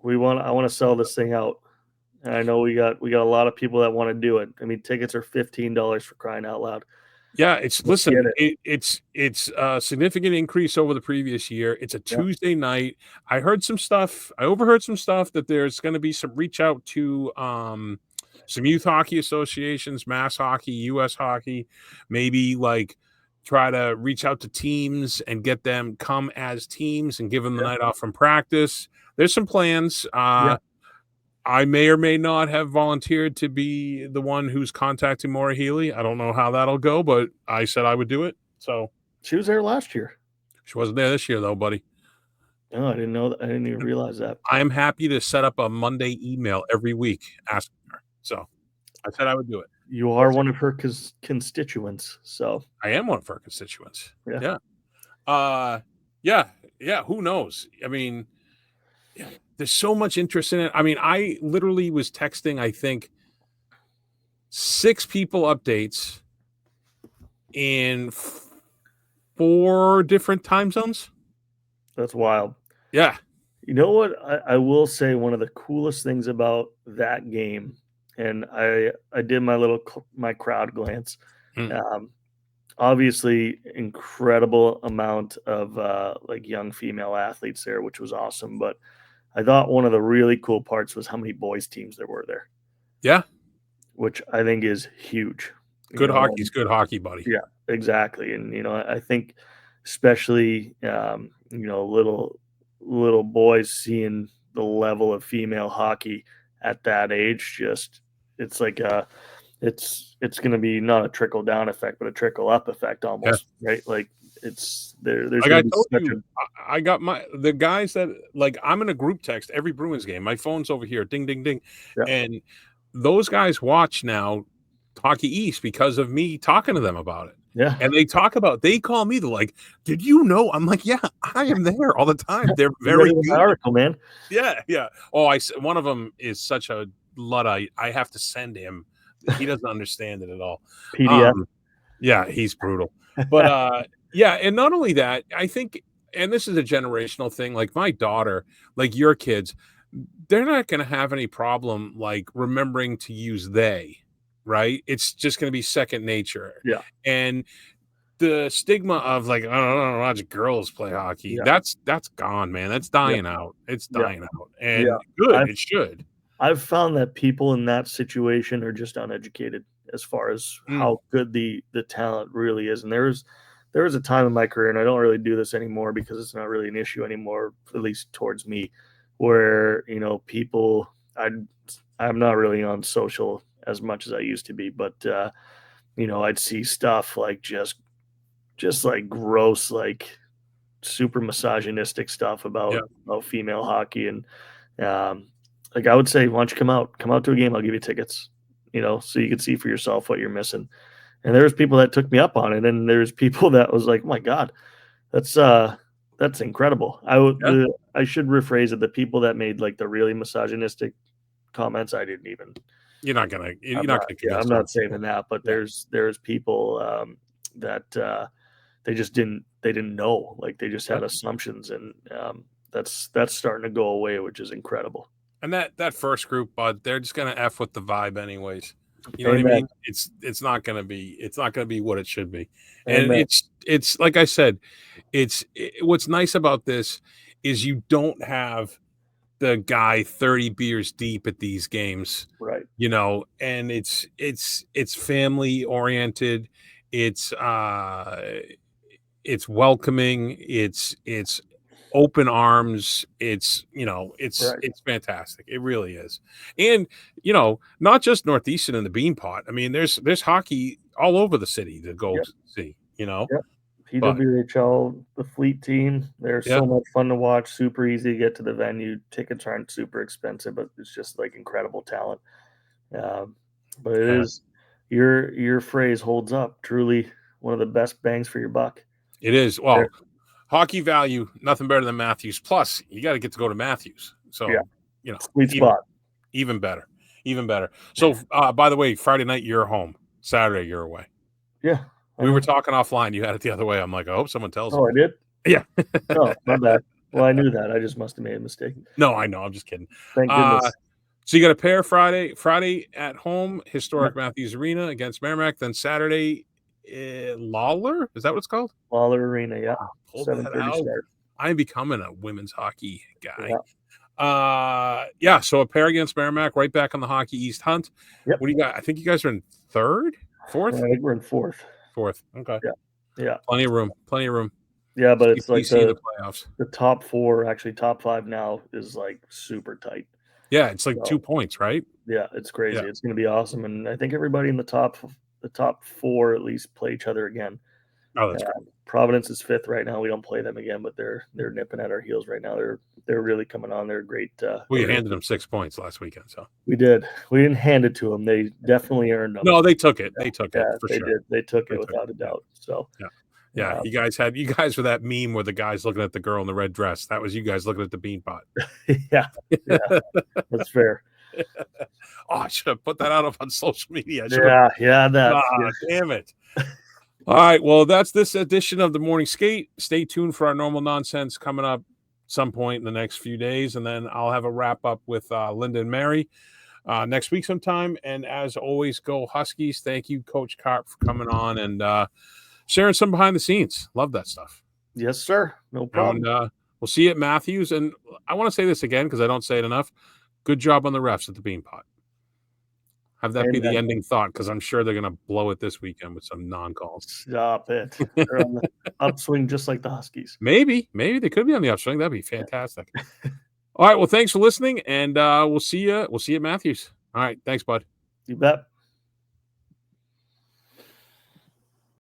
B: I want to sell this thing out. And I know we got a lot of people that want to do it. I mean, tickets are $15 for crying out loud.
A: Yeah, it's a significant increase over the previous year. It's a Tuesday night. I overheard some stuff that there's going to be some reach out to some youth hockey associations, mass hockey, US hockey, maybe like try to reach out to teams and get them come as teams and give them the night off from practice. There's some plans. I may or may not have volunteered to be the one who's contacting Maura Healy. I don't know how that'll go, but I said I would do it. So
B: she was there last year.
A: She wasn't there this year, though, buddy.
B: No, I didn't know that. I didn't even realize that.
A: I am happy to set up a Monday email every week asking her. So I said I would do it.
B: You are one of her constituents, so
A: I am one of her constituents.
B: Yeah.
A: Yeah. Who knows? I mean, there's so much interest in it. I mean, I literally was texting, I think, 6 people updates in 4 different time zones.
B: That's wild.
A: Yeah.
B: You know what? I will say one of the coolest things about that game, and I did my crowd glance. Obviously, incredible amount of like young female athletes there, which was awesome. But I thought one of the really cool parts was how many boys teams there were there.
A: Yeah.
B: Which I think is huge.
A: Good hockey's good hockey, buddy.
B: Yeah, exactly. And, I think especially, little boys seeing the level of female hockey at that age, it's like it's going to be not a trickle down effect, but a trickle up effect almost, right? Like it's there's
A: like I got the guys that like I'm in a group text every Bruins game. My phone's over here, ding ding ding, and those guys watch now Hockey East because of me talking to them about it.
B: Yeah,
A: and they call me. They're like, "Did you know?" I'm like, "Yeah, I am there all the time." They're very good.
B: Article, man.
A: Yeah. Oh, one of them is such a Luddite. I have to send him. He doesn't understand it at all.
B: PDF.
A: Yeah, he's brutal. But yeah, and not only that, I think, and this is a generational thing, like my daughter, like your kids, they're not going to have any problem like remembering to use they, right? It's just going to be second nature.
B: Yeah.
A: And the stigma of like, I don't watch girls play hockey.
B: Yeah.
A: That's gone, man. That's
B: Yeah.
A: dying out. It's
B: Yeah.
A: dying out.
B: Yeah.
A: And good, it should.
B: I've found that people in that situation are just uneducated as far as how good the talent really is. And there was a time in my career, and I don't really do this anymore because it's not really an issue anymore, at least towards me, where people I'm not really on social as much as I used to be, but I'd see stuff like just like gross, like super misogynistic stuff about female hockey. And like I would say, why don't you come out to a game? I'll give you tickets, so you can see for yourself what you're missing. And there's people that took me up on it, and there's people that was like, oh my God, that's incredible. I should rephrase it. The people that made like the really misogynistic comments, I didn't even.
A: You're not gonna
B: I'm not saving that, but there's people that they just didn't know, like they just had assumptions, and that's starting to go away, which is incredible.
A: And that first group, bud, they're just gonna F with the vibe anyways. You know what I mean? It's not gonna be what it should be. And it's like I said, what's nice about this is you don't have the guy 30 beers deep at these games.
B: Right.
A: And it's family oriented, it's welcoming, it's open arms, it's fantastic. It really is. And not just Northeastern and the Beanpot. I mean, there's hockey all over the city to go see.
B: PWHL, the Fleet team, they're so much fun to watch, super easy to get to the venue. Tickets aren't super expensive, but it's just like incredible talent. But it is, your phrase holds up. Truly one of the best bangs for your buck.
A: It is. Well, hockey value, nothing better than Matthews. Plus, you got to get to go to Matthews. So,
B: sweet spot.
A: Even better. So, by the way, Friday night, you're home. Saturday, you're away.
B: Yeah.
A: We were talking offline. You had it the other way. I'm like, I hope someone tells me.
B: Oh, I did?
A: Yeah.
B: Oh, my bad. Well, I knew that. I just must have made a mistake.
A: No, I know. I'm just kidding.
B: Thank goodness.
A: So you got a pair Friday at home, historic Matthews Arena against Merrimack. Then Saturday, Lawler? Is that what it's called?
B: Lawler Arena, yeah.
A: 7:30 start. I'm becoming a women's hockey guy. So a pair against Merrimack, right back on the Hockey East hunt.
B: Yep.
A: What do you got? I think you guys are in fourth?
B: I think we're in fourth.
A: Okay.
B: Yeah.
A: Plenty of room.
B: Yeah, but it's like
A: the playoffs.
B: The top four, actually top five now, is like super tight.
A: Yeah, it's like 2 points, right?
B: Yeah, it's crazy. Yeah. It's going to be awesome, and I think everybody in the top four at least play each other again.
A: Oh, that's great.
B: Providence is fifth right now. We don't play them again, but they're nipping at our heels right now. They're really coming on. They're great.
A: We handed them 6 points last weekend, so
B: we did. We didn't hand it to them. They definitely earned them.
A: No, they took it. They took it.
B: They did. They took it without a doubt. So
A: yeah. You guys were that meme where the guy's looking at the girl in the red dress. That was you guys looking at the Beanpot.
B: yeah, that's fair.
A: I should have put that out on social media. Damn it. All right, well, that's this edition of the Morning Skate. Stay tuned for our normal nonsense coming up some point in the next few days, and then I'll have a wrap up with Linda and Mary next week sometime. And as always, go Huskies. Thank you, Coach Carp, for coming on and sharing some behind the scenes. Love that stuff.
B: Yes, sir. No problem.
A: And we'll see you at Matthews. And I want to say this again because I don't say it enough. Good job on the refs at the Beanpot. Have that be the ending thought, because I'm sure they're going to blow it this weekend with some non-calls.
B: Stop it. They're on the upswing just like the Huskies.
A: Maybe they could be on the upswing. That'd be fantastic. All right, well, thanks for listening, and we'll see you at Matthews. All right, thanks, bud.
B: You bet.